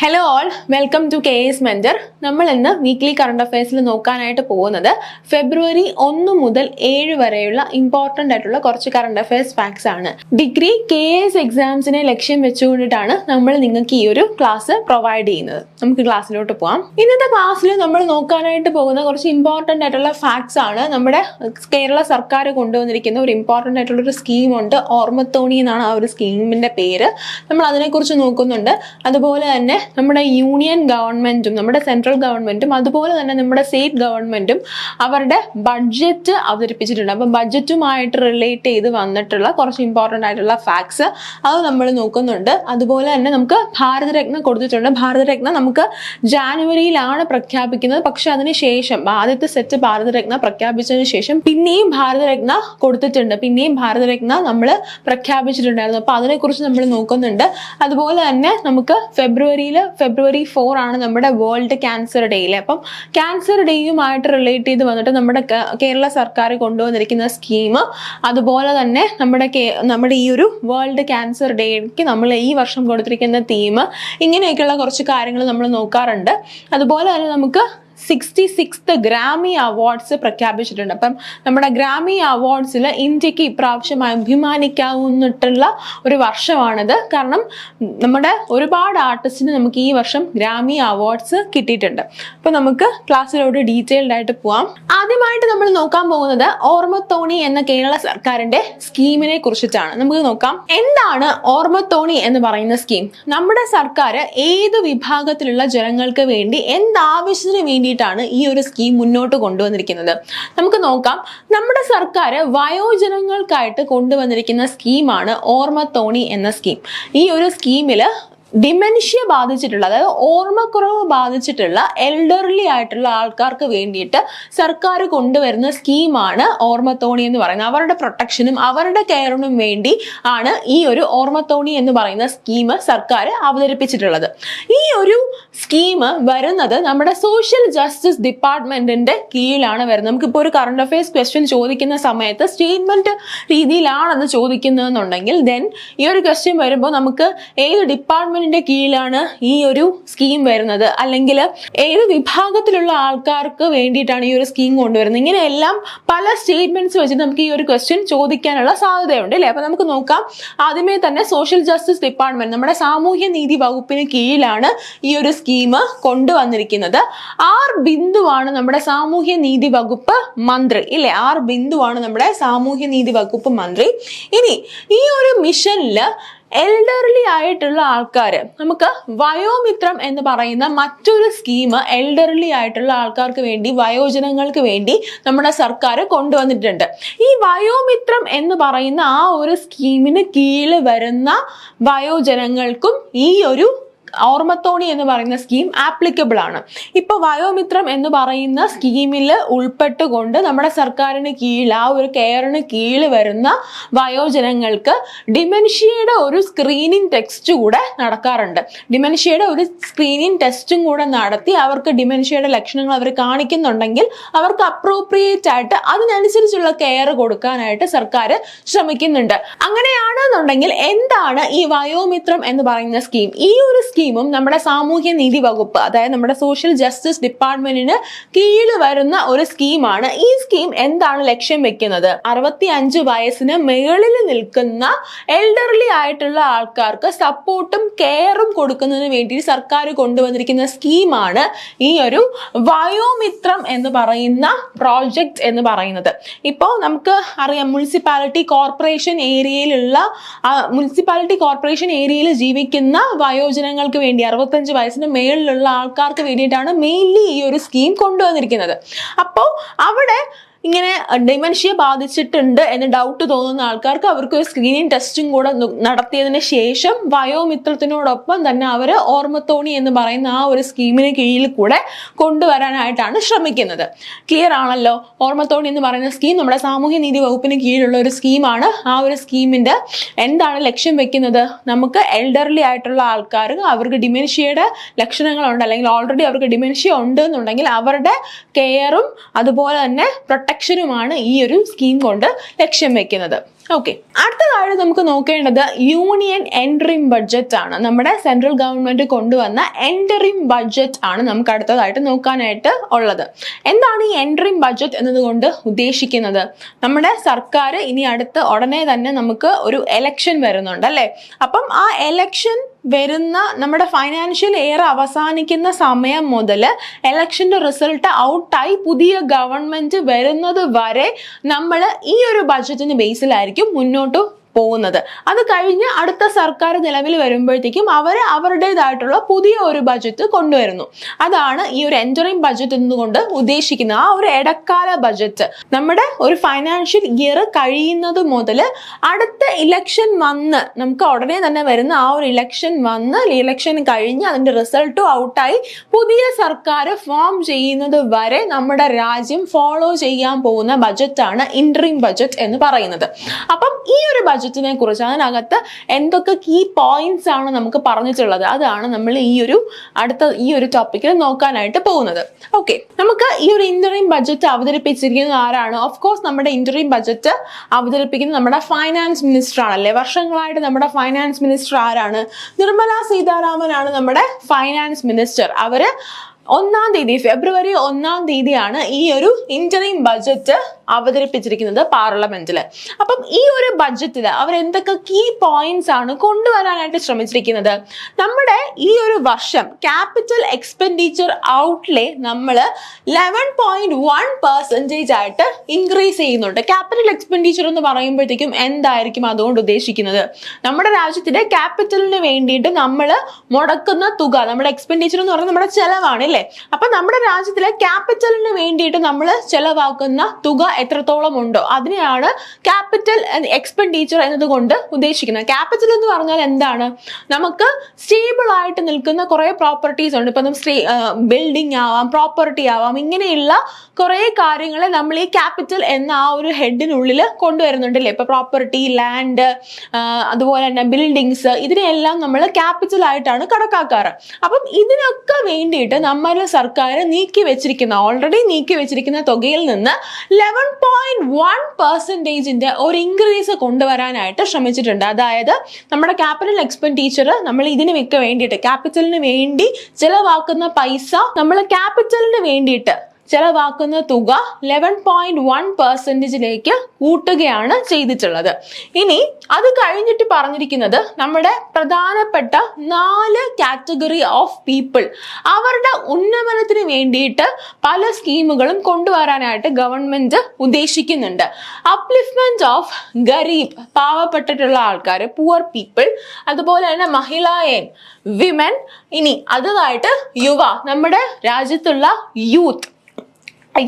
Hello all, welcome to KS mentor. നമ്മൾ ഇന്ന് weekly current അഫയേഴ്സിൽ നോക്കാനായിട്ട് പോകുന്നത് ഫെബ്രുവരി 1 മുതൽ 7 വരെയുള്ള ഇമ്പോർട്ടൻ്റ് ആയിട്ടുള്ള കുറച്ച് കറണ്ട് അഫയേഴ്സ് ഫാക്ട്സ് ആണ്. ഡിഗ്രി KS എക്സാംസിനെ ലക്ഷ്യം വെച്ചുകൊണ്ടിട്ടാണ് നമ്മൾ നിങ്ങൾക്ക് ഈ ഒരു ക്ലാസ് പ്രൊവൈഡ് ചെയ്യുന്നത്. നമുക്ക് ക്ലാസ്സിലോട്ട് പോകാം. ഇന്നത്തെ ക്ലാസ്സിൽ നമ്മൾ നോക്കാനായിട്ട് പോകുന്ന കുറച്ച് ഇമ്പോർട്ടൻ്റ് ആയിട്ടുള്ള ഫാക്ട്സ് ആണ്. നമ്മുടെ കേരള സർക്കാർ കൊണ്ടുവന്നിരിക്കുന്ന ഒരു ഇമ്പോർട്ടൻ്റ് ആയിട്ടുള്ള ഒരു സ്കീമുണ്ട്. ഓർമ്മത്തോണി എന്നാണ് ആ ഒരു സ്കീമിന്റെ പേര്. നമ്മൾ അതിനെക്കുറിച്ച് നോക്കുന്നുണ്ട്. അതുപോലെ തന്നെ നമ്മുടെ യൂണിയൻ ഗവൺമെന്റും നമ്മുടെ സെൻട്രൽ ഗവൺമെന്റും അതുപോലെ തന്നെ നമ്മുടെ സ്റ്റേറ്റ് ഗവൺമെന്റും അവരുടെ ബഡ്ജറ്റ് അവതരിപ്പിച്ചിട്ടുണ്ട്. അപ്പം ബഡ്ജറ്റുമായിട്ട് റിലേറ്റ് ചെയ്ത് വന്നിട്ടുള്ള കുറച്ച് ഇമ്പോർട്ടൻ്റ് ആയിട്ടുള്ള ഫാക്ട്സ് അത് നമ്മൾ നോക്കുന്നുണ്ട്. അതുപോലെ തന്നെ നമുക്ക് ഭാരതരത്ന കൊടുത്തിട്ടുണ്ട്. ഭാരതരത്ന നമുക്ക് ജാനുവരിയിലാണ് പ്രഖ്യാപിക്കുന്നത്. പക്ഷെ അതിനുശേഷം ആദ്യത്തെ സെറ്റ് ഭാരതരത്ന പ്രഖ്യാപിച്ചതിന് ശേഷം പിന്നെയും ഭാരതരത്ന കൊടുത്തിട്ടുണ്ട്. പിന്നെയും ഭാരതരത്ന നമ്മൾ പ്രഖ്യാപിച്ചിട്ടുണ്ടായിരുന്നു. അപ്പൊ അതിനെക്കുറിച്ച് നമ്മൾ നോക്കുന്നുണ്ട്. അതുപോലെ തന്നെ നമുക്ക് ഫെബ്രുവരി 4 ആണ് നമ്മുടെ വേൾഡ് ക്യാൻസർ ഡേയിലെ. അപ്പം ക്യാൻസർ ഡേയുമായിട്ട് റിലേറ്റ് ചെയ്ത് വന്നിട്ട് നമ്മുടെ കേരള സർക്കാർ കൊണ്ടുവന്നിരിക്കുന്ന സ്കീം, അതുപോലെ തന്നെ നമ്മുടെ ഈ ഒരു വേൾഡ് ക്യാൻസർ ഡേക്ക് നമ്മൾ ഈ വർഷം കൊടുത്തിരിക്കുന്ന തീം, ഇങ്ങനെയൊക്കെയുള്ള കുറച്ച് കാര്യങ്ങൾ നമ്മൾ നോക്കാറുണ്ട്. അതുപോലെ തന്നെ നമുക്ക് 66th ഗ്രാമി അവാർഡ്സ് പ്രഖ്യാപിച്ചിട്ടുണ്ട്. അപ്പം നമ്മുടെ ഗ്രാമി അവാർഡ്സിൽ ഇന്ത്യക്ക് ഇപ്രാവശ്യം അഭിമാനിക്കാവുന്നിട്ടുള്ള ഒരു വർഷമാണിത്. കാരണം നമ്മുടെ ഒരുപാട് ആർട്ടിസ്റ്റിന് നമുക്ക് ഈ വർഷം ഗ്രാമി അവാർഡ്സ് കിട്ടിയിട്ടുണ്ട്. അപ്പം നമുക്ക് ക്ലാസ്സിലോട്ട് ഡീറ്റെയിൽഡ് ആയിട്ട് പോവാം. ആദ്യമായിട്ട് നമ്മൾ നോക്കാൻ പോകുന്നത് ഓർമ്മത്തോണി എന്ന കേരള സർക്കാരിന്റെ സ്കീമിനെ കുറിച്ചിട്ടാണ്. നമുക്ക് നോക്കാം, എന്താണ് ഓർമ്മത്തോണി എന്ന് പറയുന്ന സ്കീം? നമ്മുടെ സർക്കാർ ഏത് വിഭാഗത്തിലുള്ള ജനങ്ങൾക്ക് വേണ്ടി എന്താവശ്യത്തിന് വേണ്ടി ഈ ഒരു സ്കീം മുന്നോട്ട് കൊണ്ടുവന്നിരിക്കുന്നത് നമുക്ക് നോക്കാം. നമ്മുടെ സർക്കാർ വയോജനങ്ങൾക്കായിട്ട് കൊണ്ടുവന്നിരിക്കുന്ന സ്കീമാണ് ഓർമ്മത്തോണി എന്ന സ്കീം. ഈ ഒരു സ്കീമില് ഡിമെൻഷ്യ ബാധിച്ചിട്ടുള്ള, അതായത് ഓർമ്മക്കുറവ് ബാധിച്ചിട്ടുള്ള എൽഡർലി ആയിട്ടുള്ള ആൾക്കാർക്ക് വേണ്ടിയിട്ട് സർക്കാർ കൊണ്ടുവരുന്ന സ്കീമാണ് ഓർമ്മത്തോണി എന്ന് പറയുന്നത്. അവരുടെ പ്രൊട്ടക്ഷനും അവരുടെ കെയറിനും വേണ്ടി ആണ് ഈ ഒരു ഓർമ്മത്തോണി എന്ന് പറയുന്ന സ്കീം സർക്കാർ അവതരിപ്പിച്ചിട്ടുള്ളത്. ഈ ഒരു സ്കീം വരുന്നത് നമ്മുടെ സോഷ്യൽ ജസ്റ്റിസ് ഡിപ്പാർട്ട്മെന്റിന്റെ കീഴിലാണ് വരുന്നത്. നമുക്കിപ്പോൾ ഒരു കറണ്ട് അഫയേഴ്സ് ക്വസ്റ്റ്യൻ ചോദിക്കുന്ന സമയത്ത് സ്റ്റേറ്റ്മെന്റ് രീതിയിലാണത് ചോദിക്കുന്നതെന്നുണ്ടെങ്കിൽ ദെൻ ഈ ഒരു ക്വസ്റ്റ്യൻ വരുമ്പോൾ നമുക്ക് ഏത് ഡിപ്പാർട്ട്മെന്റ് കീഴിലാണ് ഈ ഒരു സ്കീം വരുന്നത്, അല്ലെങ്കിൽ ഏത് വിഭാഗത്തിലുള്ള ആൾക്കാർക്ക് വേണ്ടിയിട്ടാണ് ഈ ഒരു സ്കീം കൊണ്ടുവരുന്നത്, ഇങ്ങനെയെല്ലാം പല സ്റ്റേറ്റ്മെന്റ്സ് വെച്ചിട്ട് നമുക്ക് ഈ ഒരു ക്വസ്റ്റ്യൻ ചോദിക്കാനുള്ള സാധ്യതയുണ്ട് അല്ലേ. അപ്പൊ നമുക്ക് നോക്കാം. ആദ്യമേ തന്നെ സോഷ്യൽ ജസ്റ്റിസ് ഡിപ്പാർട്ട്മെന്റ്, നമ്മുടെ സാമൂഹ്യ നീതി വകുപ്പിന് കീഴിലാണ് ഈ ഒരു സ്കീം കൊണ്ടുവന്നിരിക്കുന്നത്. ബിന്ദുവാണ് നമ്മുടെ സാമൂഹ്യ നീതി വകുപ്പ് മന്ത്രി ഇല്ലേ. ബിന്ദുവാണ് നമ്മുടെ സാമൂഹ്യ നീതി വകുപ്പ് മന്ത്രി. ഇനി ഈ ഒരു മിഷനില് എൽഡർലി ആയിട്ടുള്ള ആൾക്കാർ, നമുക്ക് വയോമിത്രം എന്ന് പറയുന്ന മറ്റൊരു സ്കീം എൽഡർലി ആയിട്ടുള്ള ആൾക്കാർക്ക് വേണ്ടി, വയോജനങ്ങൾക്ക് വേണ്ടി നമ്മുടെ സർക്കാർ കൊണ്ടുവന്നിട്ടുണ്ട്. ഈ വയോമിത്രം എന്ന് പറയുന്ന ആ ഒരു സ്കീമിന് കീഴിൽ വരുന്ന വയോജനങ്ങൾക്കും ഈ ഒരു ഓർമ്മത്തോണി എന്ന് പറയുന്ന സ്കീം ആപ്ലിക്കബിൾ ആണ്. ഇപ്പൊ വയോമിത്രം എന്ന് പറയുന്ന സ്കീമിൽ ഉൾപ്പെട്ടുകൊണ്ട് നമ്മുടെ സർക്കാരിന് കീഴിൽ, ആ ഒരു കെയറിന് കീഴിൽ വരുന്ന വയോജനങ്ങൾക്ക് ഡിമെൻഷ്യയുടെ ഒരു സ്ക്രീനിങ് ടെസ്റ്റ് കൂടെ നടക്കാറുണ്ട്. ഡിമെൻഷ്യയുടെ ഒരു സ്ക്രീനിങ് ടെസ്റ്റും കൂടെ നടത്തി അവർക്ക് ഡിമെൻഷ്യയുടെ ലക്ഷണങ്ങൾ അവർ കാണിക്കുന്നുണ്ടെങ്കിൽ അവർക്ക് അപ്രോപ്രിയേറ്റ് ആയിട്ട് അതിനനുസരിച്ചുള്ള കെയർ കൊടുക്കാനായിട്ട് സർക്കാർ ശ്രമിക്കുന്നുണ്ട്. അങ്ങനെയാണെന്നുണ്ടെങ്കിൽ എന്താണ് ഈ വയോമിത്രം എന്ന് പറയുന്ന സ്കീം? ഈ ഒരു സ്കീമും നമ്മുടെ സാമൂഹ്യ നീതി വകുപ്പ്, അതായത് നമ്മുടെ സോഷ്യൽ ജസ്റ്റിസ് ഡിപ്പാർട്ട്മെന്റിന് കീഴിൽ വരുന്ന ഒരു സ്കീമാണ്. ഈ സ്കീം എന്താണ് ലക്ഷ്യം വെക്കുന്നത്? 65 വയസ്സിന് മുകളിൽ നിൽക്കുന്ന എൽഡർലി ആയിട്ടുള്ള ആൾക്കാർക്ക് സപ്പോർട്ടും കെയറും കൊടുക്കുന്നതിന് വേണ്ടി സർക്കാർ കൊണ്ടുവന്നിരിക്കുന്ന സ്കീമാണ് ഈ ഒരു വയോമിത്രം എന്ന് പറയുന്ന പ്രോജക്റ്റ് എന്ന് പറയുന്നത്. ഇപ്പോൾ നമുക്ക് അറിയാം, മുനിസിപ്പാലിറ്റി കോർപ്പറേഷൻ ഏരിയയിൽ ജീവിക്കുന്ന വയോജനങ്ങൾ വേണ്ടി 65 വയസ്സിന് മേളിലുള്ള ആൾക്കാർക്ക് വേണ്ടിയിട്ടാണ് മെയിൻലി ഈ ഒരു സ്കീം കൊണ്ടുവന്നിരിക്കുന്നത്. അപ്പോൾ അവിടെ ഇങ്ങനെ ഡിമെൻഷ്യ ബാധിച്ചിട്ടുണ്ട് എന്ന് ഡൗട്ട് തോന്നുന്ന ആൾക്കാർക്ക് അവർക്ക് ഒരു സ്ക്രീനിങ് ടെസ്റ്റും കൂടെ നടത്തിയതിന് ശേഷം വയോമിത്രത്തിനോടൊപ്പം തന്നെ അവർ ഓർമ്മത്തോണി എന്ന് പറയുന്ന ആ ഒരു സ്കീമിന് കീഴിൽ കൂടെ കൊണ്ടുവരാനായിട്ടാണ് ശ്രമിക്കുന്നത്. ക്ലിയർ ആണല്ലോ? ഓർമ്മത്തോണി എന്ന് പറയുന്ന സ്കീം നമ്മുടെ സാമൂഹ്യ നീതി വകുപ്പിന് കീഴിലുള്ള ഒരു സ്കീമാണ്. ആ ഒരു സ്കീമിന്റെ എന്താണ് ലക്ഷ്യം വെക്കുന്നത്? നമുക്ക് എൽഡർലി ആയിട്ടുള്ള ആൾക്കാർ, അവർക്ക് ഡിമെൻഷ്യയുടെ ലക്ഷണങ്ങളുണ്ട് അല്ലെങ്കിൽ ഓൾറെഡി അവർക്ക് ഡിമെൻഷ്യ ഉണ്ട് എന്നുണ്ടെങ്കിൽ അവരുടെ കെയറും അതുപോലെ തന്നെ പ്രൊട്ടക്ഷനുമാണ് ഈ ഒരു സ്കീം കൊണ്ട് ലക്ഷ്യം വെക്കുന്നത്. ഓക്കെ, അടുത്തതായിട്ട് നമുക്ക് നോക്കേണ്ടത് യൂണിയൻ എൻട്രിം ബഡ്ജറ്റ് ആണ്. നമ്മുടെ സെൻട്രൽ ഗവൺമെന്റ് കൊണ്ടുവന്ന എൻട്രിം ബഡ്ജറ്റ് ആണ് നമുക്ക് അടുത്തതായിട്ട് നോക്കാനായിട്ട് ഉള്ളത്. എന്താണ് ഈ എൻട്രിം ബഡ്ജറ്റ് എന്നതുകൊണ്ട് ഉദ്ദേശിക്കുന്നത്? നമ്മുടെ സർക്കാർ ഇനി ഉടനെ തന്നെ നമുക്ക് ഒരു എലക്ഷൻ വരുന്നുണ്ട് അല്ലേ? അപ്പം ആ എലക്ഷൻ വരുന്ന നമ്മുടെ ഫൈനാൻഷ്യൽ ഇയർ അവസാനിക്കുന്ന സമയം മുതൽ എലക്ഷന്റെ റിസൾട്ട് ഔട്ടായി പുതിയ ഗവൺമെന്റ് വരുന്നത് വരെ നമ്മൾ ഈ ഒരു ബഡ്ജറ്റിന് ബേസിലായിരിക്കും മുന്നോട്ട് പോകുന്നത്. അത് കഴിഞ്ഞ് അടുത്ത സർക്കാർ നിലവിൽ വരുമ്പോഴത്തേക്കും അവരുടേതായിട്ടുള്ള പുതിയ ഒരു ബഡ്ജറ്റ് കൊണ്ടുവരുന്നു. അതാണ് ഈ ഒരു എൻറ്ററിം ബഡ്ജറ്റ് എന്നതുകൊണ്ട് ഉദ്ദേശിക്കുന്നത്. ആ ഒരു ഇടക്കാല ബഡ്ജറ്റ് നമ്മുടെ ഒരു ഫൈനാൻഷ്യൽ ഇയർ കഴിയുന്നത് മുതൽ അടുത്ത ഇലക്ഷൻ വന്ന് നമുക്ക് ഉടനെ തന്നെ വരുന്ന ആ ഒരു ഇലക്ഷൻ കഴിഞ്ഞ് അതിന്റെ റിസൾട്ടും ഔട്ടായി പുതിയ സർക്കാർ ഫോം ചെയ്യുന്നത് വരെ നമ്മുടെ രാജ്യം ഫോളോ ചെയ്യാൻ പോകുന്ന ബഡ്ജറ്റാണ് ഇൻറ്ററിം ബഡ്ജറ്റ് എന്ന് പറയുന്നത്. അപ്പം ഈ ഒരു ബഡ്ജറ്റിനെ കുറിച്ച് അതിനകത്ത് എന്തൊക്കെ കീ പോയിന്റ്സ് ആണ് നമുക്ക് പറഞ്ഞിട്ടുള്ളത്, അതാണ് നമ്മൾ ഈ ഒരു ടോപ്പിക്കിൽ നോക്കാനായിട്ട് പോകുന്നത്. ഓക്കെ, നമുക്ക് ഈ ഒരു ഇന്ററിം ബഡ്ജറ്റ് അവതരിപ്പിച്ചിരിക്കുന്നത് ആരാണ്? ഓഫ് കോഴ്സ് നമ്മുടെ ഇന്ററിം ബഡ്ജറ്റ് അവതരിപ്പിക്കുന്നത് നമ്മുടെ ഫൈനാൻസ് മിനിസ്റ്റർ ആണല്ലേ. വർഷങ്ങളായിട്ട് നമ്മുടെ ഫൈനാൻസ് മിനിസ്റ്റർ ആരാണ്? നിർമ്മല സീതാരാമൻ ആണ് നമ്മുടെ ഫൈനാൻസ് മിനിസ്റ്റർ. ഫെബ്രുവരി 1 തീയതിയാണ് ഈ ഒരു ഇന്ററിം ബഡ്ജറ്റ് അവതരിപ്പിച്ചിരിക്കുന്നത് പാർലമെന്റിൽ. അപ്പം ഈ ഒരു ബഡ്ജറ്റിൽ അവർ എന്തൊക്കെ കീ പോയിന്റ്സ് ആണ് കൊണ്ടുവരാനായിട്ട് ശ്രമിച്ചിരിക്കുന്നത്? നമ്മുടെ ഈ ഒരു വർഷം ക്യാപിറ്റൽ എക്സ്പെൻഡിച്ചർ ഔട്ട്ലേ നമ്മൾ 11.1% ആയിട്ട് ഇൻക്രീസ് ചെയ്യുന്നുണ്ട്. ക്യാപിറ്റൽ എക്സ്പെൻഡിച്ചർ എന്ന് പറയുമ്പോഴത്തേക്കും എന്തായിരിക്കും അതുകൊണ്ട് ഉദ്ദേശിക്കുന്നത്? നമ്മുടെ രാജ്യത്തിന്റെ ക്യാപിറ്റലിന് വേണ്ടിയിട്ട് നമ്മൾ മുടക്കുന്ന തുക, നമ്മുടെ എക്സ്പെൻഡിച്ചർ എന്ന് പറയുന്നത് നമ്മുടെ ചെലവാണ് അല്ലേ? അപ്പൊ നമ്മുടെ രാജ്യത്തിലെ ക്യാപിറ്റലിന് വേണ്ടിയിട്ട് നമ്മൾ ചെലവാക്കുന്ന തുക എത്രത്തോളം ഉണ്ടോ അതിനെയാണ് ക്യാപിറ്റൽ എക്സ്പെൻഡിച്ചർ എന്നതുകൊണ്ട് ഉദ്ദേശിക്കുന്നത്. ക്യാപിറ്റൽ എന്ന് പറഞ്ഞാൽ എന്താണ്? നമുക്ക് സ്റ്റേബിൾ ആയിട്ട് നിൽക്കുന്ന കുറെ പ്രോപ്പർട്ടീസ് ഉണ്ട്. ഇപ്പൊ ബിൽഡിംഗ് ആവാം, പ്രോപ്പർട്ടി ആവാം, ഇങ്ങനെയുള്ള കുറെ കാര്യങ്ങളെ നമ്മൾ ഈ ക്യാപിറ്റൽ എന്ന ആ ഒരു ഹെഡിനുള്ളിൽ കൊണ്ടുവരുന്നുണ്ടല്ലേ. ഇപ്പൊ പ്രോപ്പർട്ടി, ലാൻഡ്, അതുപോലെ തന്നെ ബിൽഡിങ്സ്, ഇതിനെല്ലാം നമ്മൾ ക്യാപിറ്റൽ ആയിട്ടാണ് കണക്കാക്കാറ്. അപ്പം ഇതിനൊക്കെ വേണ്ടിയിട്ട് നമ്മുടെ സർക്കാർ ഓൾറെഡി നീക്കി വെച്ചിരിക്കുന്ന തുകയിൽ നിന്ന് 11.1% ഒരു ഇൻക്രീസ് കൊണ്ടുവരാനായിട്ട് ശ്രമിച്ചിട്ടുണ്ട്. അതായത് നമ്മുടെ ക്യാപിറ്റൽ എക്സ്പെൻഡിച്ചർ നമ്മൾ ഇതിന് വേണ്ടിയിട്ട് ക്യാപിറ്റലിന് വേണ്ടി ചെലവാക്കുന്ന പൈസ നമ്മൾ ക്യാപിറ്റലിന് വേണ്ടിയിട്ട് ചെലവാക്കുന്ന തുക 11.1%ലേക്ക് കൂട്ടുകയാണ് ചെയ്തിട്ടുള്ളത്. ഇനി അത് കഴിഞ്ഞിട്ട് പറഞ്ഞിരിക്കുന്നത് നമ്മുടെ പ്രധാനപ്പെട്ട 4 കാറ്റഗറി ഓഫ് പീപ്പിൾ അവരുടെ ഉന്നമനത്തിന് വേണ്ടിയിട്ട് പല സ്കീമുകളും കൊണ്ടുവരാനായിട്ട് ഗവൺമെന്റ് ഉദ്ദേശിക്കുന്നുണ്ട്. അപ്ലിഫ്റ്റ്മെന്റ് ഓഫ് ഗരീബ്, പാവപ്പെട്ടിട്ടുള്ള ആൾക്കാർ, പുവർ പീപ്പിൾ, അതുപോലെ തന്നെ മഹിളായൻ, വിമൻ, ഇനി അതുമായിട്ട് യുവ, നമ്മുടെ രാജ്യത്തുള്ള യൂത്ത്,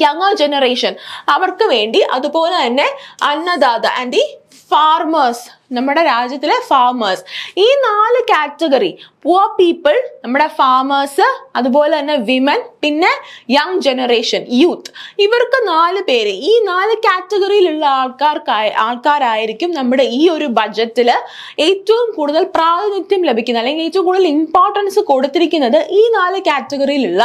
യങ്ങർ ജനറേഷൻ, അവർക്ക് വേണ്ടി, അതുപോലെ തന്നെ അന്നദാത ആൻഡ് ദി ഫാർമേഴ്സ്, നമ്മുടെ രാജ്യത്തിലെ ഫാർമേഴ്സ്. ഈ 4 കാറ്റഗറി, പുവർ പീപ്പിൾ, നമ്മുടെ ഫാർമേഴ്സ്, അതുപോലെ തന്നെ വിമൻ, പിന്നെ യങ് ജനറേഷൻ, യൂത്ത്, ഇവർക്ക് 4 പേര്, ഈ 4 കാറ്റഗറിയിലുള്ള ആൾക്കാരായിരിക്കും നമ്മുടെ ഈ ഒരു ബഡ്ജറ്റിൽ ഏറ്റവും കൂടുതൽ പ്രാതിനിധ്യം ലഭിക്കുന്നത്, അല്ലെങ്കിൽ ഏറ്റവും കൂടുതൽ ഇമ്പോർട്ടൻസ് കൊടുത്തിരിക്കുന്നത് ഈ 4 കാറ്റഗറിയിലുള്ള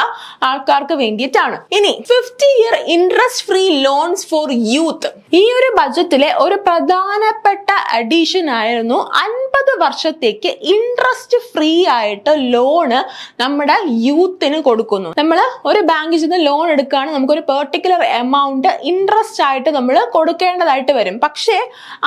ആൾക്കാർക്ക് വേണ്ടിയിട്ടാണ്. ഇനി 50 year interest free loans four youth, ഈ ഒരു ബഡ്ജറ്റിലെ ഒരു പ്രധാനപ്പെട്ട അഡീഷൻ ആയിരുന്നു 50 വർഷത്തേക്ക് ഇൻട്രസ്റ്റ് ഫ്രീ ആയിട്ട് ലോണ് നമ്മുടെ യൂത്തിന് കൊടുക്കുന്നു. നമ്മൾ ഒരു ബാങ്കിൽ നിന്ന് ലോൺ എടുക്കുകയാണ്, നമുക്കൊരു പെർട്ടിക്കുലർ എമൗണ്ട് ഇൻട്രസ്റ്റ് ആയിട്ട് നമ്മൾ കൊടുക്കേണ്ടതായിട്ട് വരും. പക്ഷേ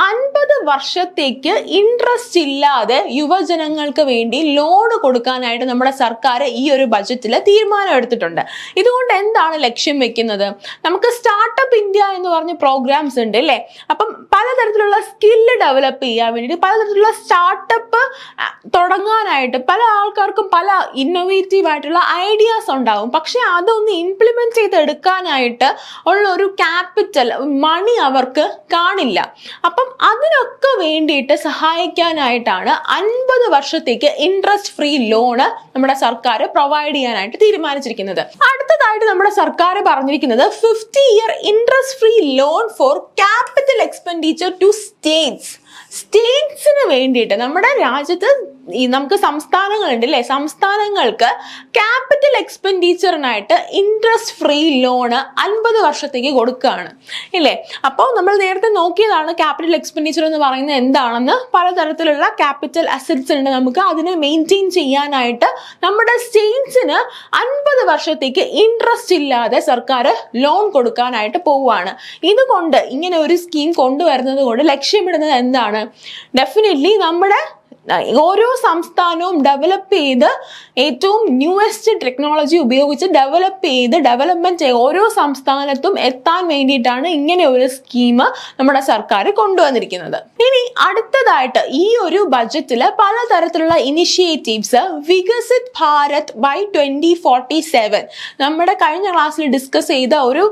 50 വർഷത്തേക്ക് ഇൻട്രസ്റ്റ് ഇല്ലാതെ യുവജനങ്ങൾക്ക് വേണ്ടി ലോൺ കൊടുക്കാനായിട്ട് നമ്മുടെ സർക്കാർ ഈ ഒരു ബഡ്ജറ്റിൽ തീരുമാനം എടുത്തിട്ടുണ്ട്. ഇതുകൊണ്ട് എന്താണ് ലക്ഷ്യം വെക്കുന്നത്? നമുക്ക് സ്റ്റാർട്ടപ്പ് ഇന്ത്യ എന്ന് പറഞ്ഞ പ്രോഗ്രാംസ് ഉണ്ട് അല്ലേ? അപ്പം പലതരത്തിലുള്ള സ്കില്ല് ഡെവലപ്പ് ചെയ്യാൻ വേണ്ടിയിട്ട്, പലതരത്തിലുള്ള സ്റ്റാർട്ടപ്പ് തുടങ്ങാനായിട്ട് പല ആൾക്കാർക്കും പല ഇന്നോവേറ്റീവ് ആയിട്ടുള്ള ഐഡിയാസ് ഉണ്ടാവും. പക്ഷെ അതൊന്ന് ഇംപ്ലിമെന്റ് ചെയ്തെടുക്കാനായിട്ട് ഉള്ള ഒരു ക്യാപിറ്റൽ മണി അവർക്ക് കാണില്ല. അപ്പം അതിനൊക്കെ വേണ്ടിയിട്ട് സഹായിക്കാനായിട്ടാണ് 50 വർഷത്തേക്ക് ഇൻട്രസ്റ്റ് ഫ്രീ ലോണ് നമ്മുടെ സർക്കാർ പ്രൊവൈഡ് ചെയ്യാനായിട്ട് തീരുമാനിച്ചിരിക്കുന്നത്. അടുത്തതായിട്ട് നമ്മുടെ സർക്കാർ പറഞ്ഞിരിക്കുന്നത് 50 year interest free loan for capital expenditure to സ്റ്റേറ്റ്സിന് വേണ്ടിയിട്ട്, നമ്മുടെ രാജ്യത്ത് നമുക്ക് സംസ്ഥാനങ്ങളുണ്ട് അല്ലെ, സംസ്ഥാനങ്ങൾക്ക് ക്യാപിറ്റൽ എക്സ്പെൻഡിച്ചറിനായിട്ട് ഇൻട്രസ്റ്റ് ഫ്രീ ലോണ് 50 വർഷത്തേക്ക് കൊടുക്കുകയാണ് ഇല്ലേ. അപ്പോൾ നമ്മൾ നേരത്തെ നോക്കിയതാണ് ക്യാപിറ്റൽ എക്സ്പെൻഡിച്ചർ എന്ന് പറയുന്നത് എന്താണെന്ന്. പലതരത്തിലുള്ള ക്യാപിറ്റൽ അസറ്റ്സ് ഉണ്ട്, നമുക്ക് അതിനെ മെയിൻറ്റെയിൻ ചെയ്യാനായിട്ട് നമ്മുടെ സ്റ്റേറ്റ്സിന് 50 വർഷത്തേക്ക് ഇൻട്രസ്റ്റ് ഇല്ലാതെ സർക്കാർ ലോൺ കൊടുക്കാനായിട്ട് പോവുകയാണ്. ഇതുകൊണ്ട് ഇങ്ങനെ ഒരു സ്കീം കൊണ്ടുവരുന്നത് കൊണ്ട് ലക്ഷ്യമിടുന്നത് എന്താണ്? ഡെഫിനറ്റ്ലി നമ്മുടെ ഓരോ സംസ്ഥാനവും ഡെവലപ്പ് ചെയ്ത് ഏറ്റവും ന്യൂവസ്റ്റ് ടെക്നോളജി ഉപയോഗിച്ച് ഡെവലപ്മെന്റ് ഓരോ സംസ്ഥാനത്തും എത്താൻ വേണ്ടിയിട്ടാണ് ഇങ്ങനെ ഒരു സ്കീം നമ്മുടെ സർക്കാർ കൊണ്ടുവന്നിരിക്കുന്നത്. ഇനി അടുത്തതായിട്ട് ഈ ഒരു ബജറ്റില് പലതരത്തിലുള്ള ഇനിഷ്യേറ്റീവ്സ് വികസിത് ഭാരത് ബൈ 2047 നമ്മുടെ കഴിഞ്ഞ ക്ലാസ്സിൽ ഡിസ്കസ് ചെയ്ത ഒരു